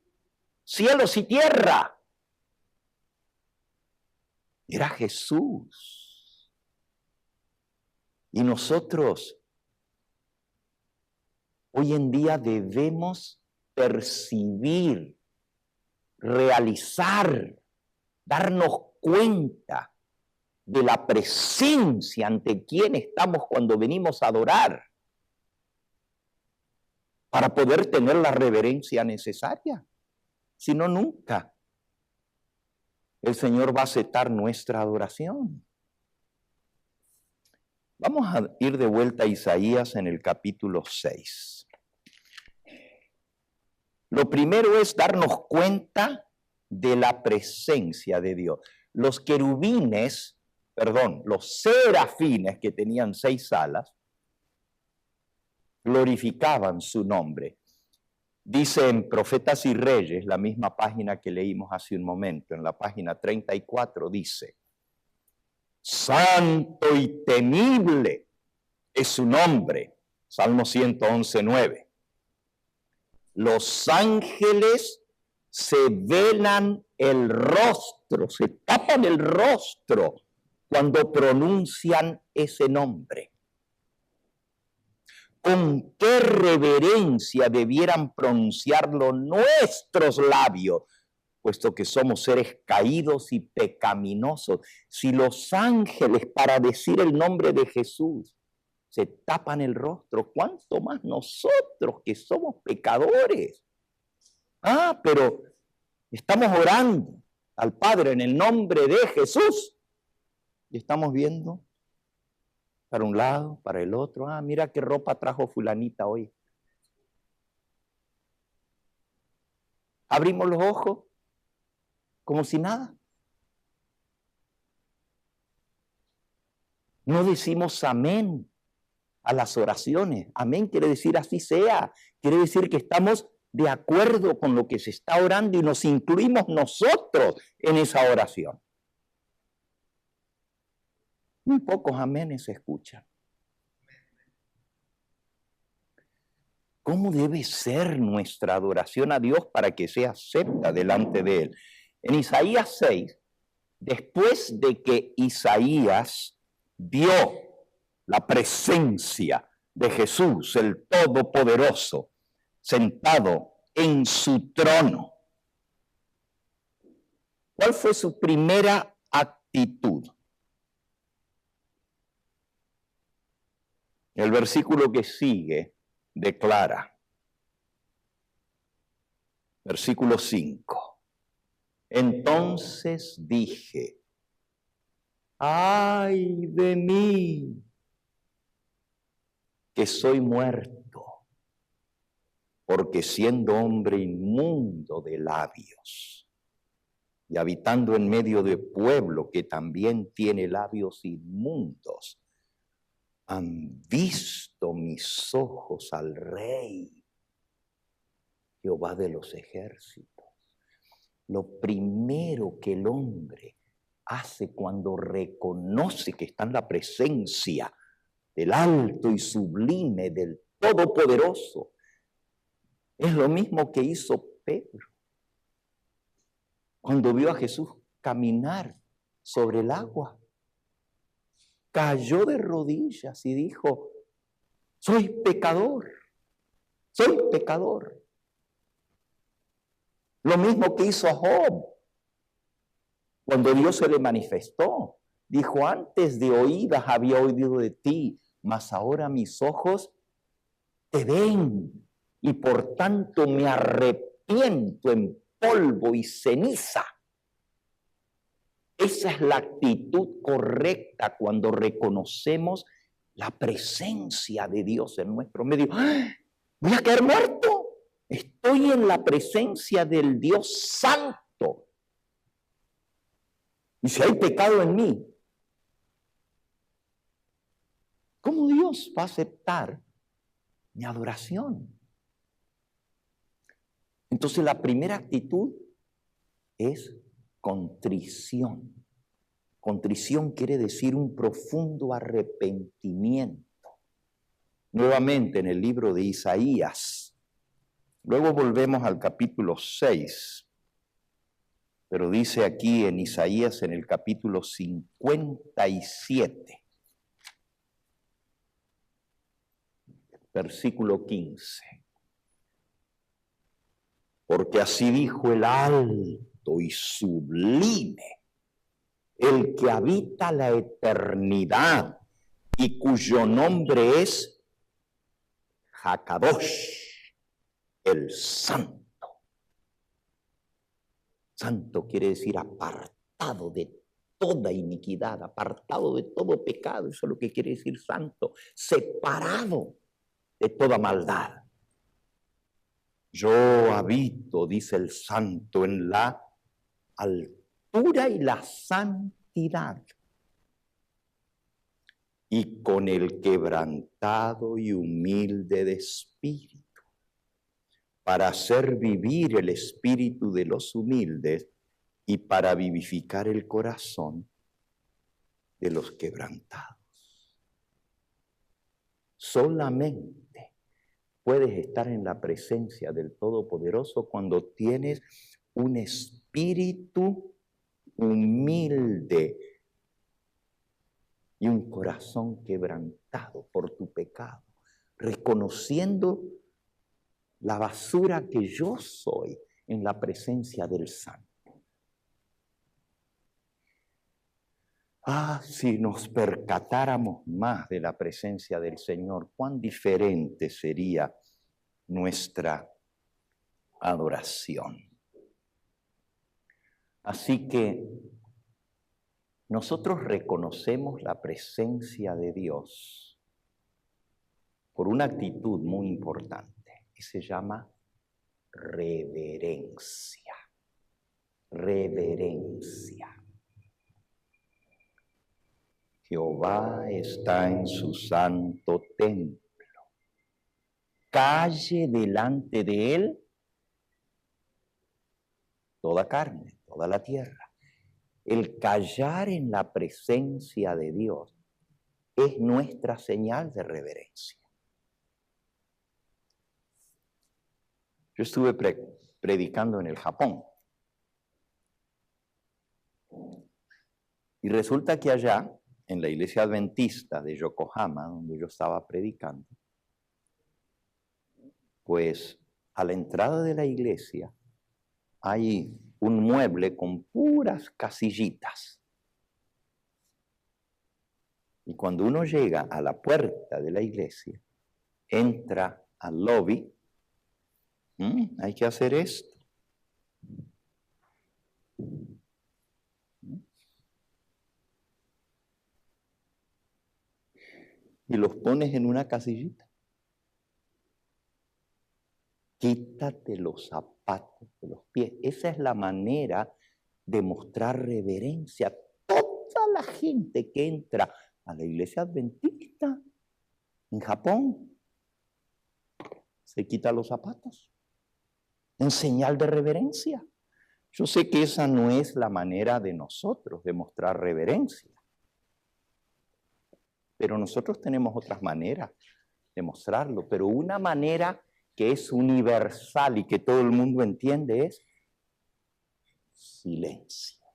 cielos y tierra. Era Jesús. Y nosotros hoy en día debemos percibir, realizar, darnos cuenta de la presencia ante quien estamos cuando venimos a adorar, para poder tener la reverencia necesaria. Si no, nunca el Señor va a aceptar nuestra adoración. Vamos a ir de vuelta a Isaías en el capítulo 6. Lo primero es darnos cuenta de la presencia de Dios. Los serafines que tenían 6 alas, glorificaban su nombre. Dice en Profetas y Reyes, la misma página que leímos hace un momento, en la página 34, dice: santo y temible es su nombre. Salmo 111:9. Los ángeles se velan el rostro, se tapan el rostro cuando pronuncian ese nombre. ¿Con qué reverencia debieran pronunciarlo nuestros labios, puesto que somos seres caídos y pecaminosos? Si los ángeles, para decir el nombre de Jesús, se tapan el rostro, ¿cuánto más nosotros que somos pecadores? Pero estamos orando al Padre en el nombre de Jesús y estamos viendo para un lado, para el otro. Mira qué ropa trajo fulanita hoy. Abrimos los ojos como si nada. No decimos amén a las oraciones. Amén quiere decir así sea. Quiere decir que estamos de acuerdo con lo que se está orando y nos incluimos nosotros en esa oración. Muy pocos aménes se escuchan. ¿Cómo debe ser nuestra adoración a Dios para que sea acepta delante de Él? En Isaías 6, después de que Isaías vio la presencia de Jesús, el Todopoderoso, sentado en su trono, ¿cuál fue su primera actitud? El versículo que sigue declara, versículo 5, entonces dije, ¡ay de mí, que soy muerto! Porque siendo hombre inmundo de labios y habitando en medio de pueblo que también tiene labios inmundos, han visto mis ojos al Rey, Jehová de los ejércitos. Lo primero que el hombre hace cuando reconoce que está en la presencia del alto y sublime, del Todopoderoso, es lo mismo que hizo Pedro cuando vio a Jesús caminar sobre el agua. Cayó de rodillas y dijo, soy pecador, soy pecador. Lo mismo que hizo Job cuando Dios se le manifestó. Dijo, antes de oídas había oído de ti, mas ahora mis ojos te ven y por tanto me arrepiento en polvo y ceniza. Esa es la actitud correcta cuando reconocemos la presencia de Dios en nuestro medio. Voy a quedar muerto. Estoy en la presencia del Dios Santo. Y si hay pecado en mí, ¿cómo Dios va a aceptar mi adoración? Entonces la primera actitud es contrición. Contrición quiere decir un profundo arrepentimiento. Nuevamente en el libro de Isaías. Luego volvemos al capítulo 6. Pero dice aquí en Isaías en el capítulo 57. Versículo 15. Porque así dijo el alto y sublime, el que habita la eternidad y cuyo nombre es Jakadosh, el Santo. Santo quiere decir apartado de toda iniquidad, apartado de todo pecado. Eso es lo que quiere decir santo, separado de toda maldad. Yo habito, dice el Santo, en la altura y la santidad, y con el quebrantado y humilde de espíritu, para hacer vivir el espíritu de los humildes y para vivificar el corazón de los quebrantados. Solamente puedes estar en la presencia del Todopoderoso cuando tienes un espíritu humilde y un corazón quebrantado por tu pecado, reconociendo la basura que yo soy en la presencia del Santo. Si nos percatáramos más de la presencia del Señor, cuán diferente sería nuestra adoración. Así que nosotros reconocemos la presencia de Dios por una actitud muy importante que se llama reverencia. Reverencia. Jehová está en su santo templo. Calle delante de él toda carne, toda la tierra. El callar en la presencia de Dios es nuestra señal de reverencia. Yo estuve predicando en el Japón. Y resulta que allá, en la iglesia adventista de Yokohama, donde yo estaba predicando, pues a la entrada de la iglesia hay un mueble con puras casillitas. Y cuando uno llega a la puerta de la iglesia, entra al lobby, hay que hacer esto. Y los pones en una casillita. Quítate los zapatos de los pies. Esa es la manera de mostrar reverencia. Toda la gente que entra a la iglesia adventista en Japón se quita los zapatos en señal de reverencia. Yo sé que esa no es la manera de nosotros de mostrar reverencia. Pero nosotros tenemos otras maneras de mostrarlo. Pero una manera que es universal y que todo el mundo entiende es silencio.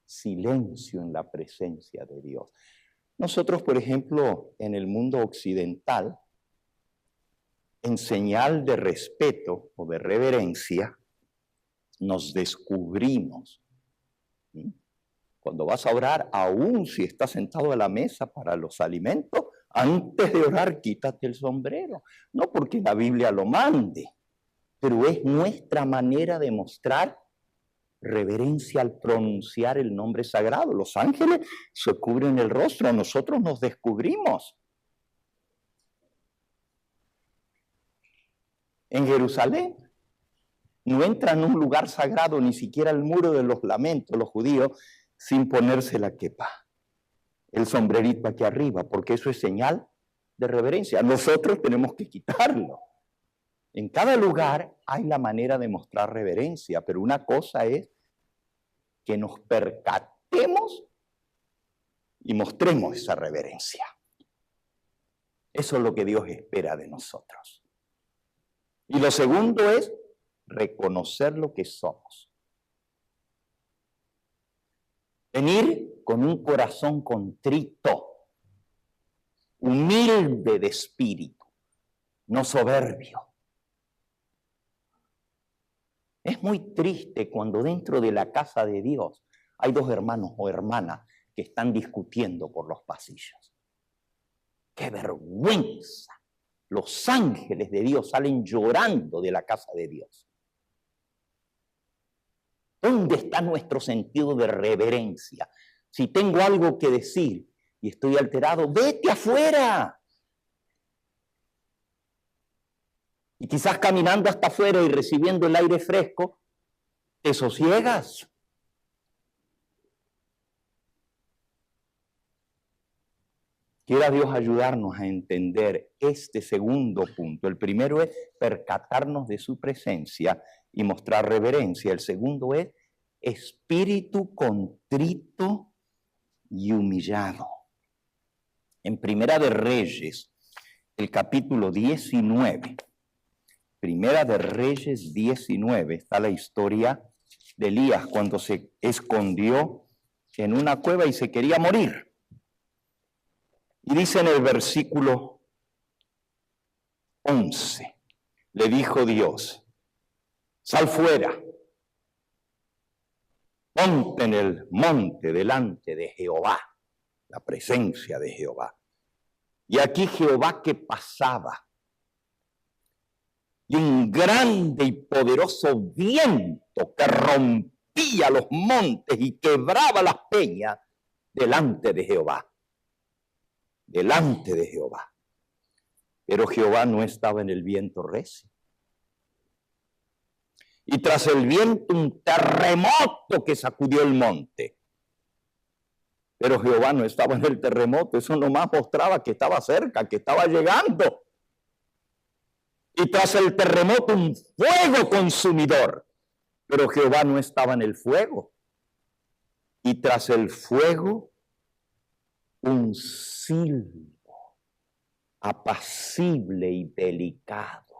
Silencio en la presencia de Dios. Nosotros, por ejemplo, en el mundo occidental, en señal de respeto o de reverencia, nos descubrimos. Cuando vas a orar, aún si estás sentado a la mesa para los alimentos, antes de orar, quítate el sombrero. No porque la Biblia lo mande, pero es nuestra manera de mostrar reverencia al pronunciar el nombre sagrado. Los ángeles se cubren el rostro, nosotros nos descubrimos. En Jerusalén no entran en un lugar sagrado, ni siquiera el muro de los lamentos, los judíos, sin ponerse la kepa, el sombrerito aquí arriba, porque eso es señal de reverencia. Nosotros tenemos que quitarlo. En cada lugar hay la manera de mostrar reverencia, pero una cosa es que nos percatemos y mostremos esa reverencia. Eso es lo que Dios espera de nosotros. Y lo segundo es reconocer lo que somos. Venir con un corazón contrito, humilde de espíritu, no soberbio. Es muy triste cuando dentro de la casa de Dios hay dos hermanos o hermanas que están discutiendo por los pasillos. ¡Qué vergüenza! Los ángeles de Dios salen llorando de la casa de Dios. ¿Dónde está nuestro sentido de reverencia? Si tengo algo que decir y estoy alterado, vete afuera. Y quizás caminando hasta afuera y recibiendo el aire fresco, te sosiegas. Quiera Dios ayudarnos a entender este segundo punto. El primero es percatarnos de su presencia y mostrar reverencia. El segundo es espíritu contrito y humillado. En Primera de Reyes, el capítulo 19, Primera de Reyes 19, está la historia de Elías cuando se escondió en una cueva y se quería morir. Y dice en el versículo 11, le dijo Dios, sal fuera, ponte en el monte delante de Jehová, la presencia de Jehová. Y aquí Jehová que pasaba, y un grande y poderoso viento que rompía los montes y quebraba las peñas delante de Jehová. Delante de Jehová. Pero Jehová no estaba en el viento recio. Y tras el viento un terremoto que sacudió el monte. Pero Jehová no estaba en el terremoto. Eso nomás mostraba que estaba cerca, que estaba llegando. Y tras el terremoto un fuego consumidor. Pero Jehová no estaba en el fuego. Y tras el fuego un silbo apacible y delicado.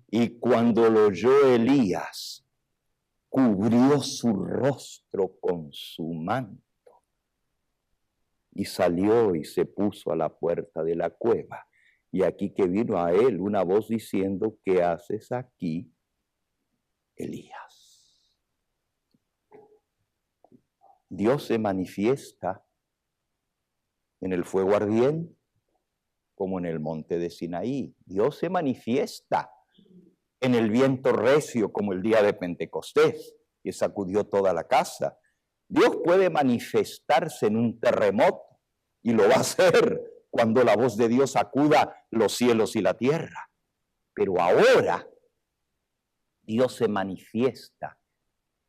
Y cuando lo oyó Elías, cubrió su rostro con su manto y salió y se puso a la puerta de la cueva. Y aquí que vino a él una voz diciendo, ¿qué haces aquí, Elías? Dios se manifiesta en el fuego ardiente, como en el monte de Sinaí. Dios se manifiesta en el viento recio, como el día de Pentecostés, que sacudió toda la casa. Dios puede manifestarse en un terremoto, y lo va a hacer cuando la voz de Dios sacuda los cielos y la tierra. Pero ahora, Dios se manifiesta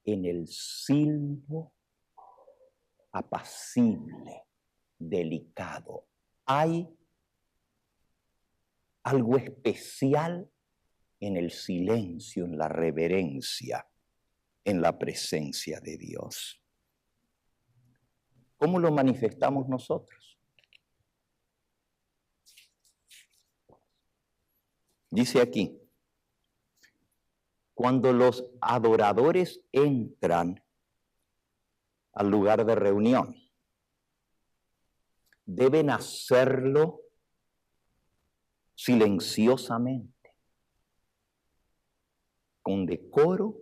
en el silbo apacible, delicado. Hay algo especial en el silencio, en la reverencia, en la presencia de Dios. ¿Cómo lo manifestamos nosotros? Dice aquí, cuando los adoradores entran al lugar de reunión, deben hacerlo silenciosamente, con decoro,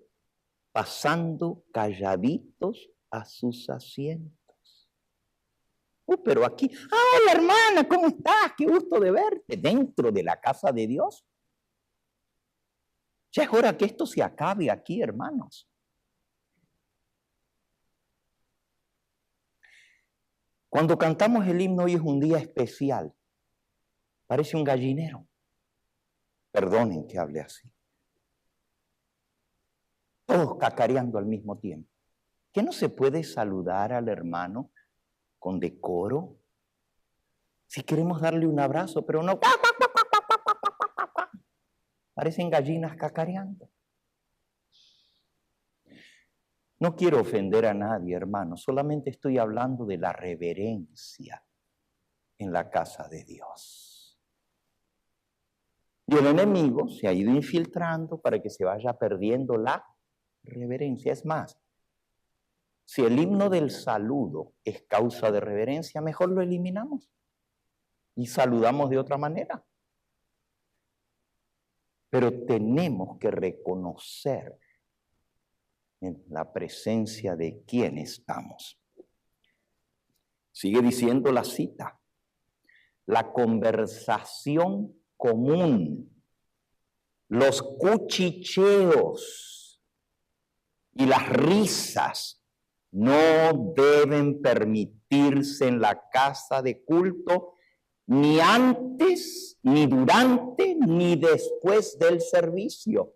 pasando calladitos a sus asientos. Pero aquí, ¡ay, hermana, ¿cómo estás? Qué gusto de verte dentro de la casa de Dios. Ya es hora que esto se acabe aquí, hermanos. Cuando cantamos el himno, hoy es un día especial. Parece un gallinero. Perdonen que hable así. Todos cacareando al mismo tiempo. ¿Que no se puede saludar al hermano con decoro? Si queremos darle un abrazo, pero no. Parecen gallinas cacareando. No quiero ofender a nadie, hermano, solamente estoy hablando de la reverencia en la casa de Dios. Y el enemigo se ha ido infiltrando para que se vaya perdiendo la reverencia. Es más, si el himno del saludo es causa de reverencia, mejor lo eliminamos y saludamos de otra manera. Pero tenemos que reconocer en la presencia de quién estamos. Sigue diciendo la cita: la conversación común, los cuchicheos y las risas no deben permitirse en la casa de culto, ni antes, ni durante, ni después del servicio.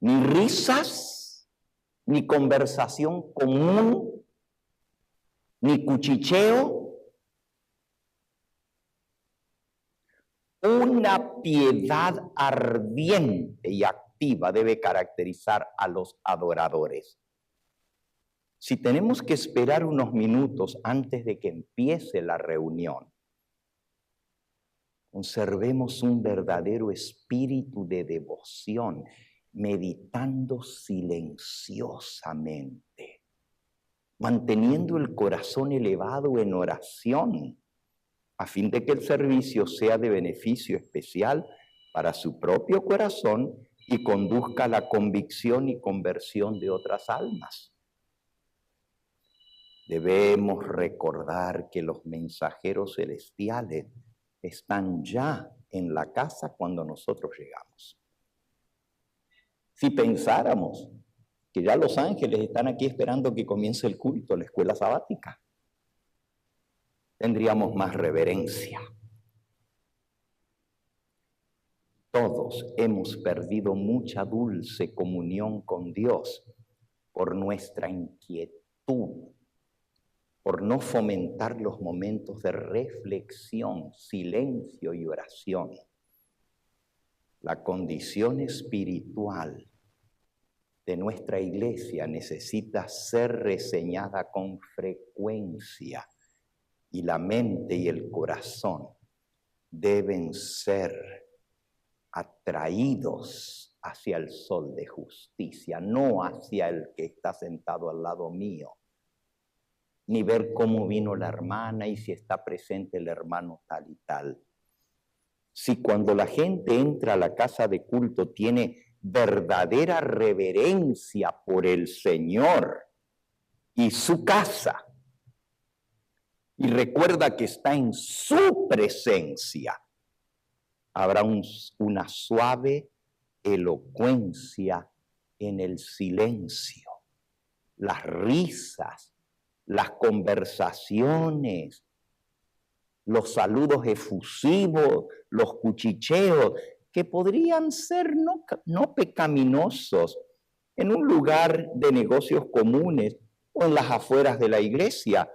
Ni risas, ni conversación común, ni cuchicheo. Una piedad ardiente y activa debe caracterizar a los adoradores. Si tenemos que esperar unos minutos antes de que empiece la reunión, conservemos un verdadero espíritu de devoción, meditando silenciosamente, manteniendo el corazón elevado en oración, a fin de que el servicio sea de beneficio especial para su propio corazón y conduzca a la convicción y conversión de otras almas. Debemos recordar que los mensajeros celestiales están ya en la casa cuando nosotros llegamos. Si pensáramos que ya los ángeles están aquí esperando que comience el culto, la escuela sabática, tendríamos más reverencia. Todos hemos perdido mucha dulce comunión con Dios por nuestra inquietud, por no fomentar los momentos de reflexión, silencio y oración. La condición espiritual de nuestra iglesia necesita ser reseñada con frecuencia y la mente y el corazón deben ser atraídos hacia el sol de justicia, no hacia el que está sentado al lado mío, ni ver cómo vino la hermana y si está presente el hermano tal y tal. Si cuando la gente entra a la casa de culto tiene verdadera reverencia por el Señor y su casa, y recuerda que está en su presencia, habrá una suave elocuencia en el silencio, las risas, las conversaciones, los saludos efusivos, los cuchicheos, que podrían ser no pecaminosos en un lugar de negocios comunes o en las afueras de la iglesia,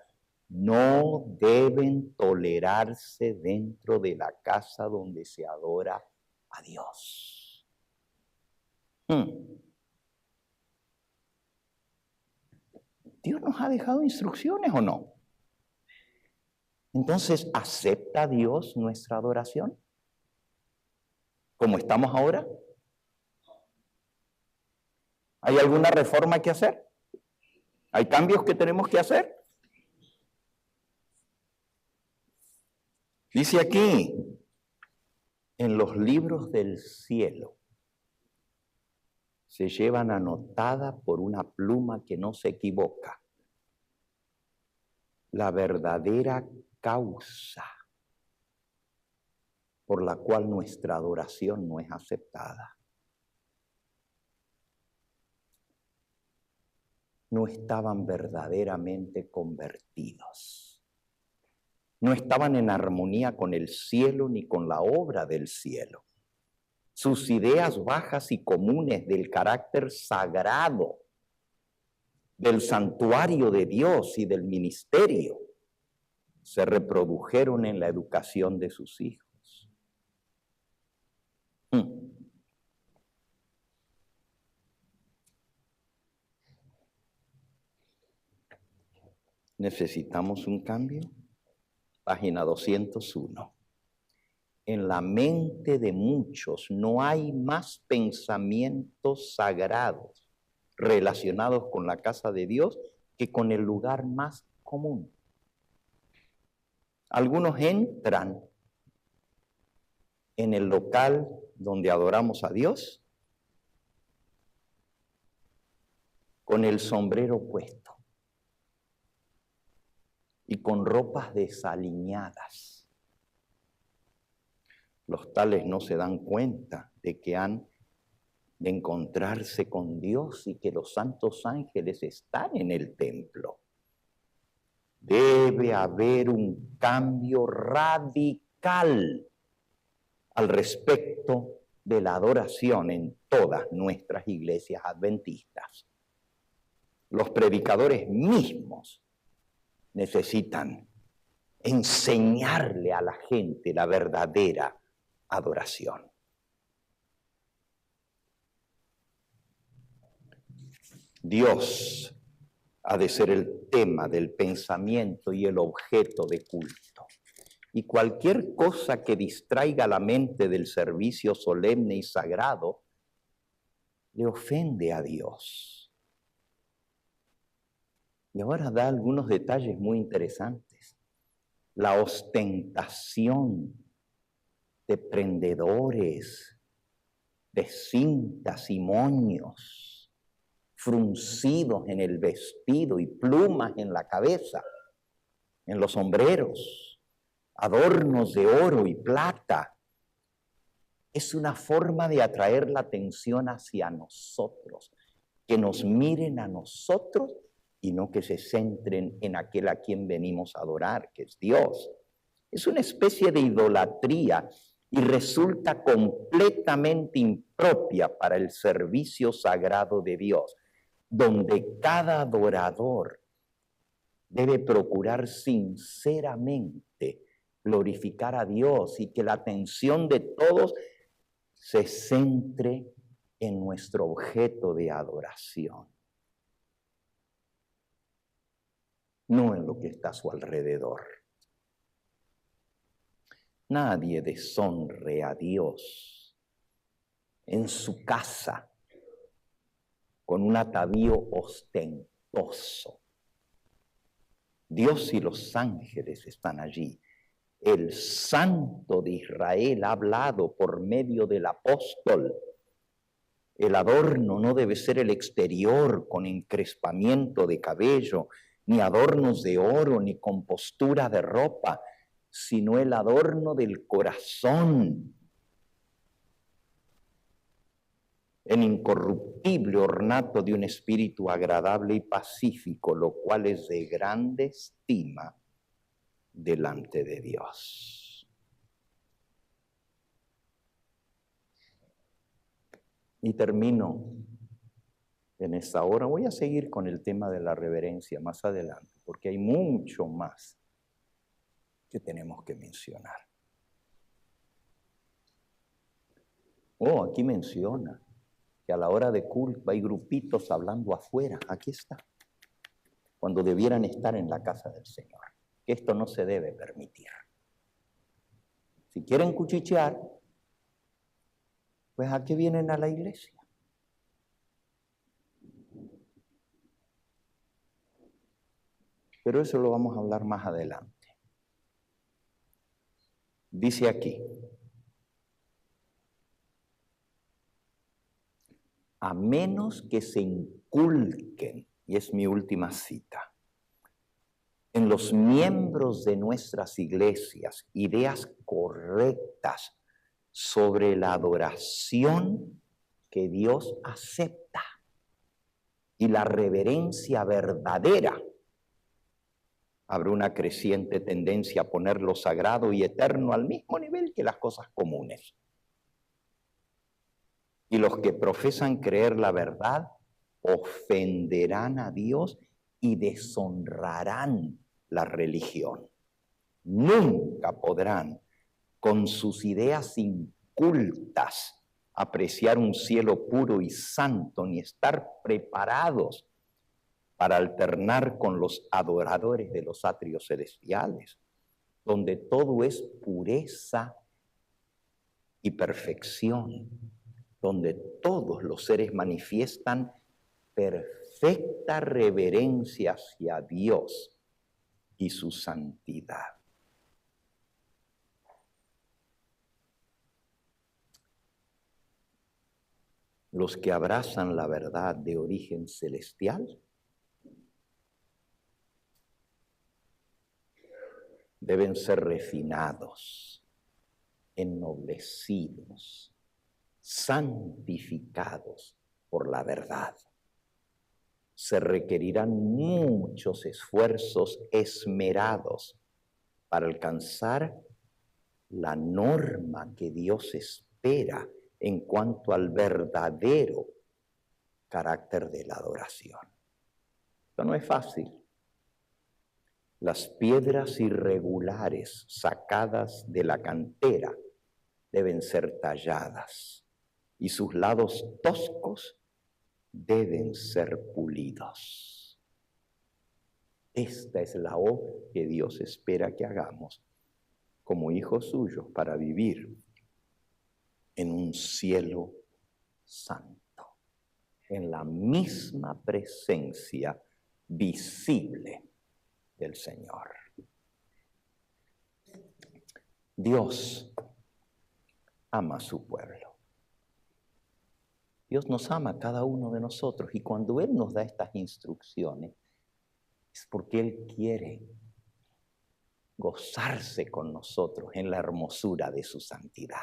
no deben tolerarse dentro de la casa donde se adora a Dios. ¿Dios nos ha dejado instrucciones o no? Entonces, ¿acepta Dios nuestra adoración? ¿Cómo estamos ahora? ¿Hay alguna reforma que hacer? ¿Hay cambios que tenemos que hacer? Dice aquí, en los libros del cielo se llevan anotada por una pluma que no se equivoca la verdadera causa por la cual nuestra adoración no es aceptada. No estaban verdaderamente convertidos. No estaban en armonía con el cielo ni con la obra del cielo. Sus ideas bajas y comunes del carácter sagrado del santuario de Dios y del ministerio se reprodujeron en la educación de sus hijos. ¿Necesitamos un cambio? Página 201. En la mente de muchos no hay más pensamientos sagrados relacionados con la casa de Dios que con el lugar más común. Algunos entran en el local donde adoramos a Dios con el sombrero puesto y con ropas desaliñadas. Los tales no se dan cuenta de que han de encontrarse con Dios y que los santos ángeles están en el templo. Debe haber un cambio radical al respecto de la adoración en todas nuestras iglesias adventistas. Los predicadores mismos necesitan enseñarle a la gente la verdadera adoración. Dios ha de ser el tema del pensamiento y el objeto de culto. Y cualquier cosa que distraiga la mente del servicio solemne y sagrado le ofende a Dios. Y ahora da algunos detalles muy interesantes. La ostentación de prendedores, de cintas y moños, fruncidos en el vestido y plumas en la cabeza, en los sombreros, adornos de oro y plata. Es una forma de atraer la atención hacia nosotros, que nos miren a nosotros y no que se centren en aquel a quien venimos a adorar, que es Dios. Es una especie de idolatría y resulta completamente impropia para el servicio sagrado de Dios, donde cada adorador debe procurar sinceramente glorificar a Dios y que la atención de todos se centre en nuestro objeto de adoración, no en lo que está a su alrededor. Nadie deshonre a Dios en su casa con un atavío ostentoso. Dios y los ángeles están allí. El Santo de Israel ha hablado por medio del apóstol. El adorno no debe ser el exterior con encrespamiento de cabello, ni adornos de oro, ni compostura de ropa, sino el adorno del corazón, en incorruptible ornato de un espíritu agradable y pacífico, lo cual es de grande estima delante de Dios. Y termino en esta hora. Voy a seguir con el tema de la reverencia más adelante, porque hay mucho más que tenemos que mencionar. Aquí menciona que a la hora de culto hay grupitos hablando afuera. Aquí está. Cuando debieran estar en la casa del Señor. Esto no se debe permitir. Si quieren cuchichear, pues ¿a qué vienen a la iglesia? Pero eso lo vamos a hablar más adelante. Dice aquí, a menos que se inculquen, y es mi última cita, en los miembros de nuestras iglesias ideas correctas sobre la adoración que Dios acepta y la reverencia verdadera, habrá una creciente tendencia a poner lo sagrado y eterno al mismo nivel que las cosas comunes. Y los que profesan creer la verdad ofenderán a Dios y deshonrarán la religión. Nunca podrán, con sus ideas incultas, apreciar un cielo puro y santo, ni estar preparados para alternar con los adoradores de los atrios celestiales, donde todo es pureza y perfección, donde todos los seres manifiestan perfecta reverencia hacia Dios y su santidad. Los que abrazan la verdad de origen celestial deben ser refinados, ennoblecidos, santificados por la verdad. Se requerirán muchos esfuerzos esmerados para alcanzar la norma que Dios espera en cuanto al verdadero carácter de la adoración. Esto no es fácil. Las piedras irregulares sacadas de la cantera deben ser talladas y sus lados toscos deben ser pulidos. Esta es la obra que Dios espera que hagamos como hijos suyos para vivir en un cielo santo, en la misma presencia visible del Señor. Dios ama a su pueblo. Dios nos ama a cada uno de nosotros y cuando Él nos da estas instrucciones es porque Él quiere gozarse con nosotros en la hermosura de su santidad.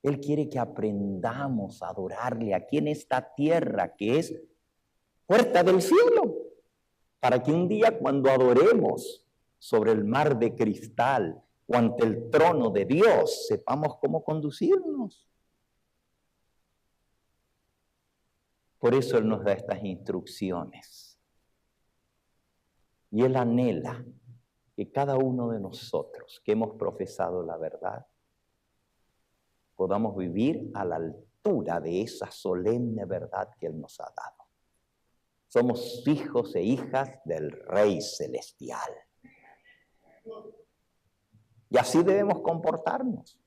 Él quiere que aprendamos a adorarle aquí en esta tierra que es puerta del cielo, para que un día cuando adoremos sobre el mar de cristal o ante el trono de Dios sepamos cómo conducirnos. Por eso Él nos da estas instrucciones. Y Él anhela que cada uno de nosotros que hemos profesado la verdad podamos vivir a la altura de esa solemne verdad que Él nos ha dado. Somos hijos e hijas del Rey Celestial. Y así debemos comportarnos.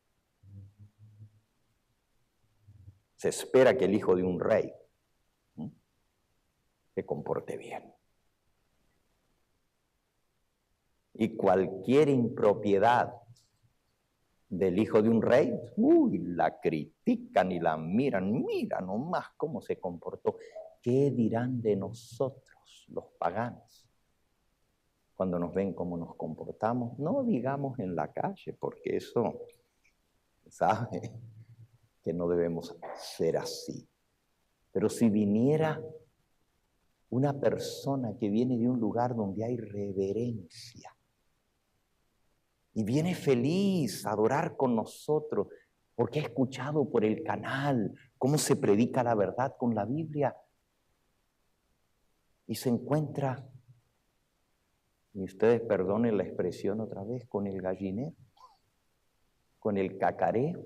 Se espera que el hijo de un rey se comporte bien. Y cualquier impropiedad del hijo de un rey, la critican y la miran, mira nomás cómo se comportó. ¿Qué dirán de nosotros, los paganos, cuando nos ven cómo nos comportamos? No digamos en la calle, porque eso, sabe que no debemos ser así. Pero si viniera una persona que viene de un lugar donde hay reverencia, y viene feliz a adorar con nosotros porque ha escuchado por el canal cómo se predica la verdad con la Biblia. Y se encuentra, y ustedes perdonen la expresión otra vez, con el gallinero, con el cacareo,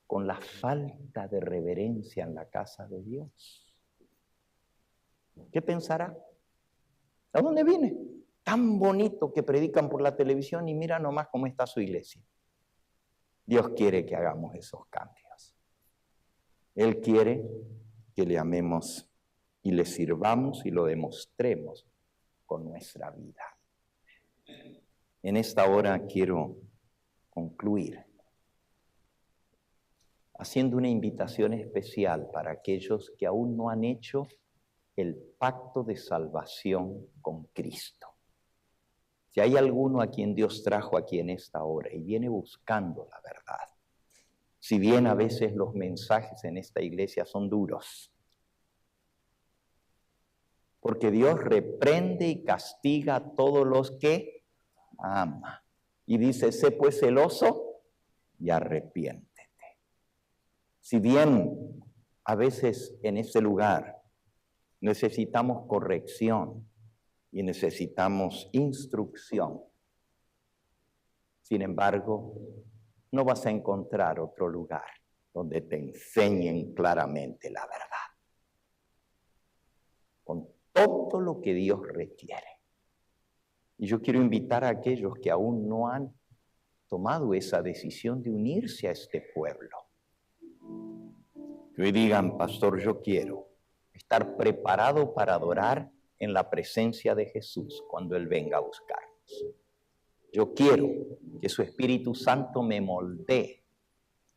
con la falta de reverencia en la casa de Dios. ¿Qué pensará? ¿A dónde viene? Tan bonito que predican por la televisión y mira nomás cómo está su iglesia. Dios quiere que hagamos esos cambios. Él quiere que le amemos y le sirvamos y lo demostremos con nuestra vida. En esta hora quiero concluir haciendo una invitación especial para aquellos que aún no han hecho el pacto de salvación con Cristo. Si hay alguno a quien Dios trajo aquí en esta hora y viene buscando la verdad, si bien a veces los mensajes en esta iglesia son duros, porque Dios reprende y castiga a todos los que ama. Y dice, sé pues celoso y arrepiéntete. Si bien a veces en ese lugar necesitamos corrección y necesitamos instrucción, sin embargo, no vas a encontrar otro lugar donde te enseñen claramente la verdad. Con todo lo que Dios requiere. Y yo quiero invitar a aquellos que aún no han tomado esa decisión de unirse a este pueblo. Que hoy digan, pastor, yo quiero estar preparado para adorar en la presencia de Jesús cuando Él venga a buscarnos. Yo quiero que su Espíritu Santo me moldee,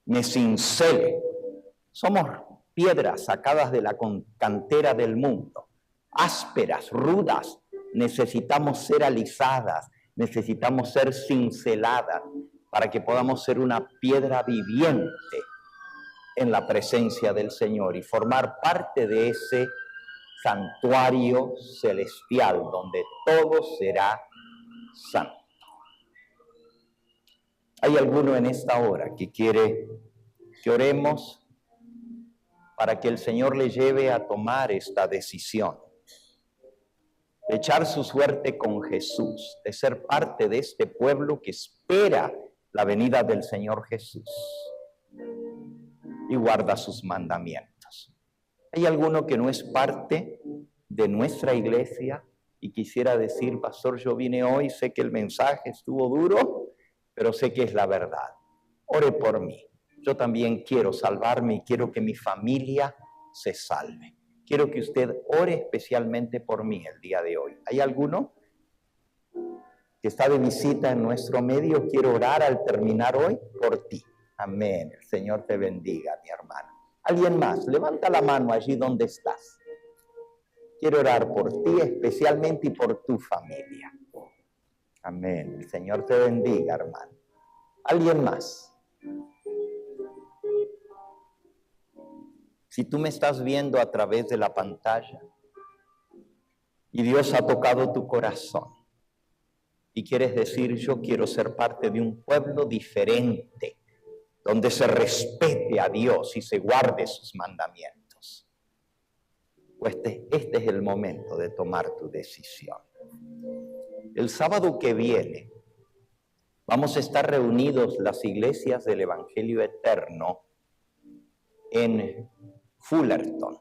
me cincele. Somos piedras sacadas de la cantera del mundo, ásperas, rudas. Necesitamos ser alisadas, necesitamos ser cinceladas para que podamos ser una piedra viviente en la presencia del Señor y formar parte de ese santuario celestial donde todo será santo. ¿Hay alguno en esta hora que quiere que oremos para que el Señor le lleve a tomar esta decisión? De echar su suerte con Jesús, de ser parte de este pueblo que espera la venida del Señor Jesús y guarda sus mandamientos. ¿Hay alguno que no es parte de nuestra iglesia y quisiera decir, pastor, yo vine hoy, sé que el mensaje estuvo duro, pero sé que es la verdad? Ore por mí. Yo también quiero salvarme y quiero que mi familia se salve. Quiero que usted ore especialmente por mí el día de hoy. ¿Hay alguno que está de visita en nuestro medio? Quiero orar al terminar hoy por ti. Amén. El Señor te bendiga, mi hermano. ¿Alguien más? Levanta la mano allí donde estás. Quiero orar por ti especialmente y por tu familia. Amén. El Señor te bendiga, hermano. ¿Alguien más? Si tú me estás viendo a través de la pantalla y Dios ha tocado tu corazón y quieres decir, yo quiero ser parte de un pueblo diferente, donde se respete a Dios y se guarde sus mandamientos, pues este es el momento de tomar tu decisión. El sábado que viene vamos a estar reunidos las iglesias del Evangelio Eterno en Fullerton.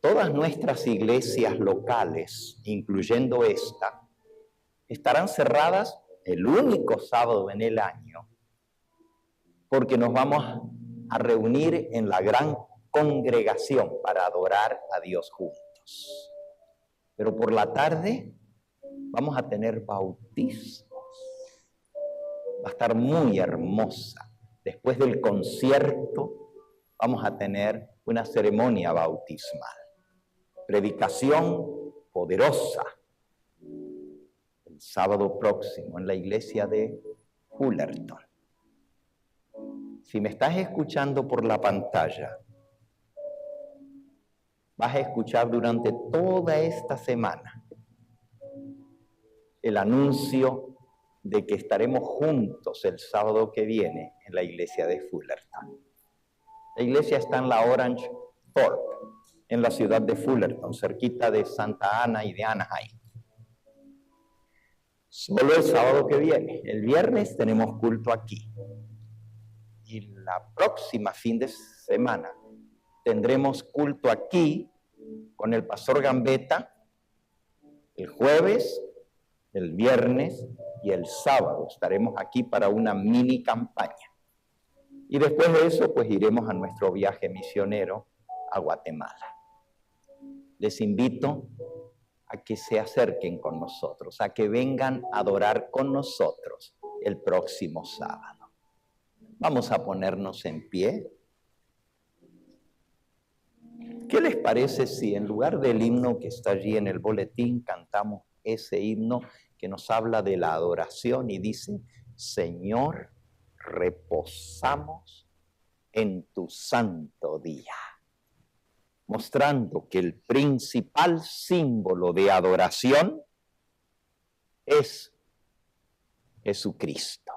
Todas nuestras iglesias locales, incluyendo esta, estarán cerradas el único sábado en el año, porque nos vamos a reunir en la gran congregación para adorar a Dios juntos. Pero por la tarde vamos a tener bautismos. Va a estar muy hermosa. Después del concierto vamos a tener una ceremonia bautismal. Predicación poderosa el sábado próximo en la iglesia de Fullerton. Si me estás escuchando por la pantalla, vas a escuchar durante toda esta semana el anuncio de que estaremos juntos el sábado que viene en la iglesia de Fullerton. La iglesia está en la Orange Thorpe, en la ciudad de Fullerton, cerquita de Santa Ana y de Anaheim. Solo el sábado que viene. El viernes tenemos culto aquí. Y la próxima fin de semana tendremos culto aquí con el pastor Gambetta el jueves, el viernes y el sábado. Estaremos aquí para una mini campaña. Y después de eso, pues iremos a nuestro viaje misionero a Guatemala. Les invito a que se acerquen con nosotros, a que vengan a adorar con nosotros el próximo sábado. Vamos a ponernos en pie. ¿Qué les parece si en lugar del himno que está allí en el boletín cantamos ese himno que nos habla de la adoración y dice, Señor, reposamos en tu santo día, mostrando que el principal símbolo de adoración es Jesucristo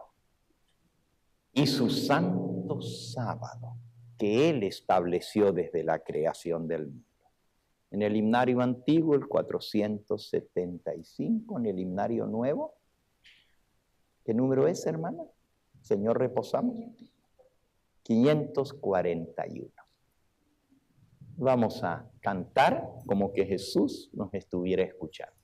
y su santo sábado que Él estableció desde la creación del mundo. En el himnario antiguo, el 475, en el himnario nuevo, ¿qué número es, hermana? Señor, reposamos. 541. Vamos a cantar como que Jesús nos estuviera escuchando.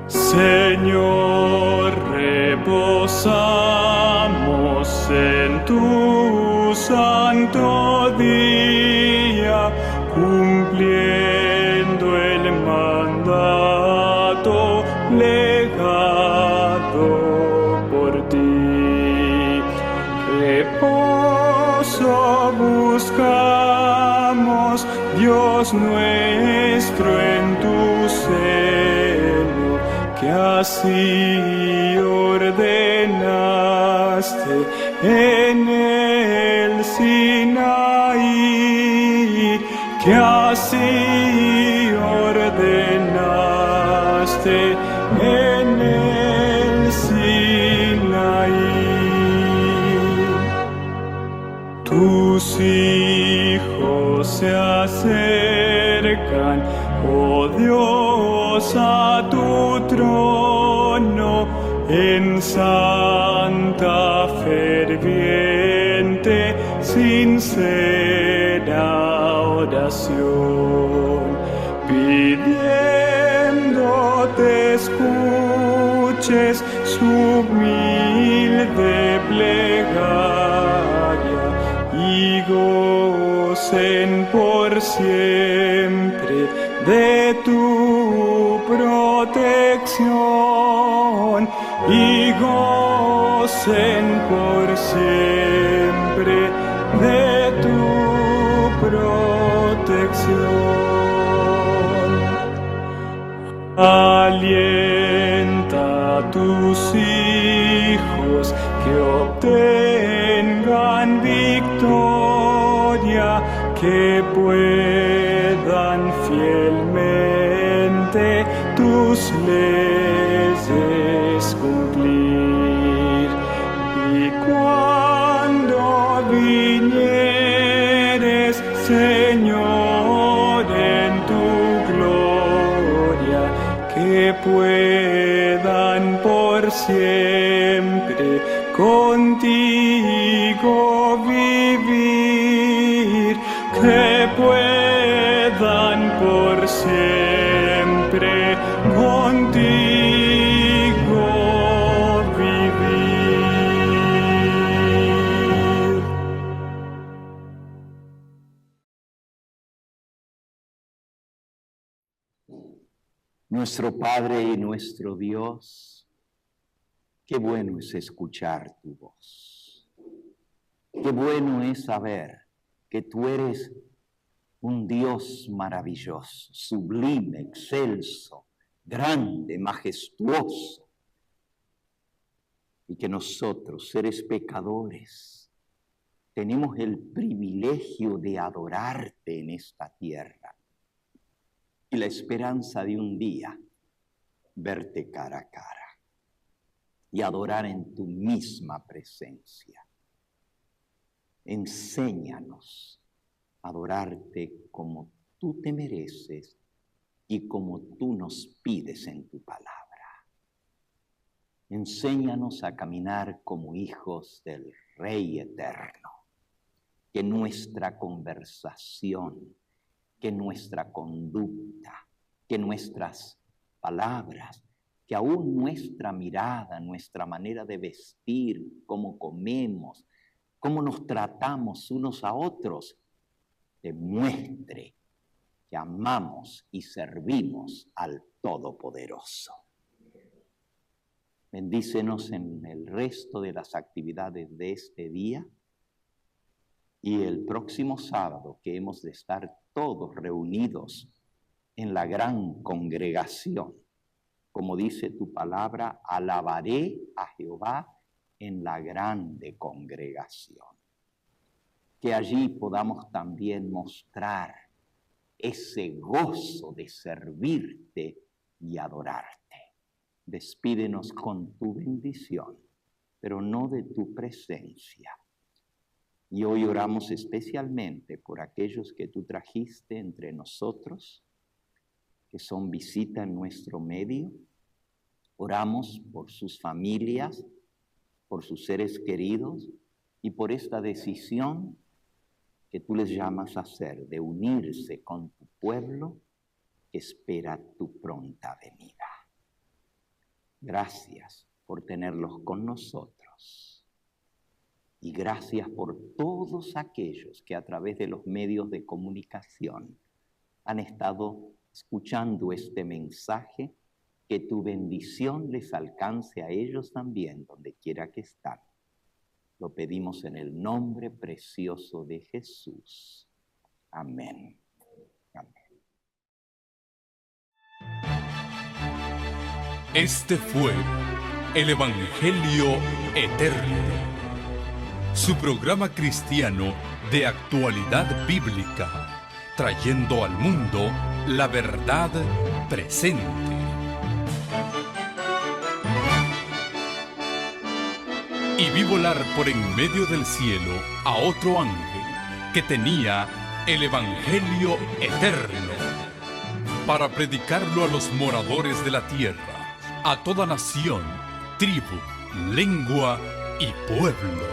Señor, reposamos en tu santo día, cumpliendo el mandato legado por ti. Reposo buscamos, Dios nuestro, en tu seno, que así ordenaste en el Sinaí, que así ordenaste en el Sinaí. Tus hijos se acercan, oh Dios, a tu trono, en santa, ferviente, sincera oración, pidiéndote escuches su humilde plegaria y gocen por siempre de tu protección, y gocen por siempre de tu protección. Alienta a tus hijos que obtengan victoria, que puedan fielmente tus leyes cumplir. Y cuando vinieres, Señor, en tu gloria, que puedan por siempre contigo vivir, que puedan por siempre contigo vivir. Nuestro Padre y nuestro Dios, qué bueno es escuchar tu voz. Qué bueno es saber que tú eres un Dios maravilloso, sublime, excelso, grande, majestuoso. Y que nosotros, seres pecadores, tenemos el privilegio de adorarte en esta tierra. Y la esperanza de un día verte cara a cara y adorar en tu misma presencia. Enséñanos a adorarte como tú te mereces y como tú nos pides en tu palabra. Enséñanos a caminar como hijos del Rey eterno, que nuestra conversación, que nuestra conducta, que nuestras palabras, que aún nuestra mirada, nuestra manera de vestir, cómo comemos, cómo nos tratamos unos a otros, demuestre que amamos y servimos al Todopoderoso. Bendícenos en el resto de las actividades de este día y el próximo sábado, que hemos de estar todos reunidos en la gran congregación. Como dice tu palabra, alabaré a Jehová en la grande congregación. Que allí podamos también mostrar ese gozo de servirte y adorarte. Despídenos con tu bendición pero no de tu presencia. Y hoy oramos especialmente por aquellos que tú trajiste entre nosotros, que son visita en nuestro medio. Oramos por sus familias, por sus seres queridos y por esta decisión que tú les llamas a hacer, de unirse con tu pueblo que espera tu pronta venida. Gracias por tenerlos con nosotros. Y gracias por todos aquellos que a través de los medios de comunicación han estado escuchando este mensaje. Que tu bendición les alcance a ellos también, donde quiera que están. Lo pedimos en el nombre precioso de Jesús. Amén. Amén. Este fue el Evangelio Eterno, su programa cristiano de actualidad bíblica, trayendo al mundo la verdad presente. Y vi volar por en medio del cielo a otro ángel que tenía el Evangelio Eterno, para predicarlo a los moradores de la tierra, a toda nación, tribu, lengua y pueblo.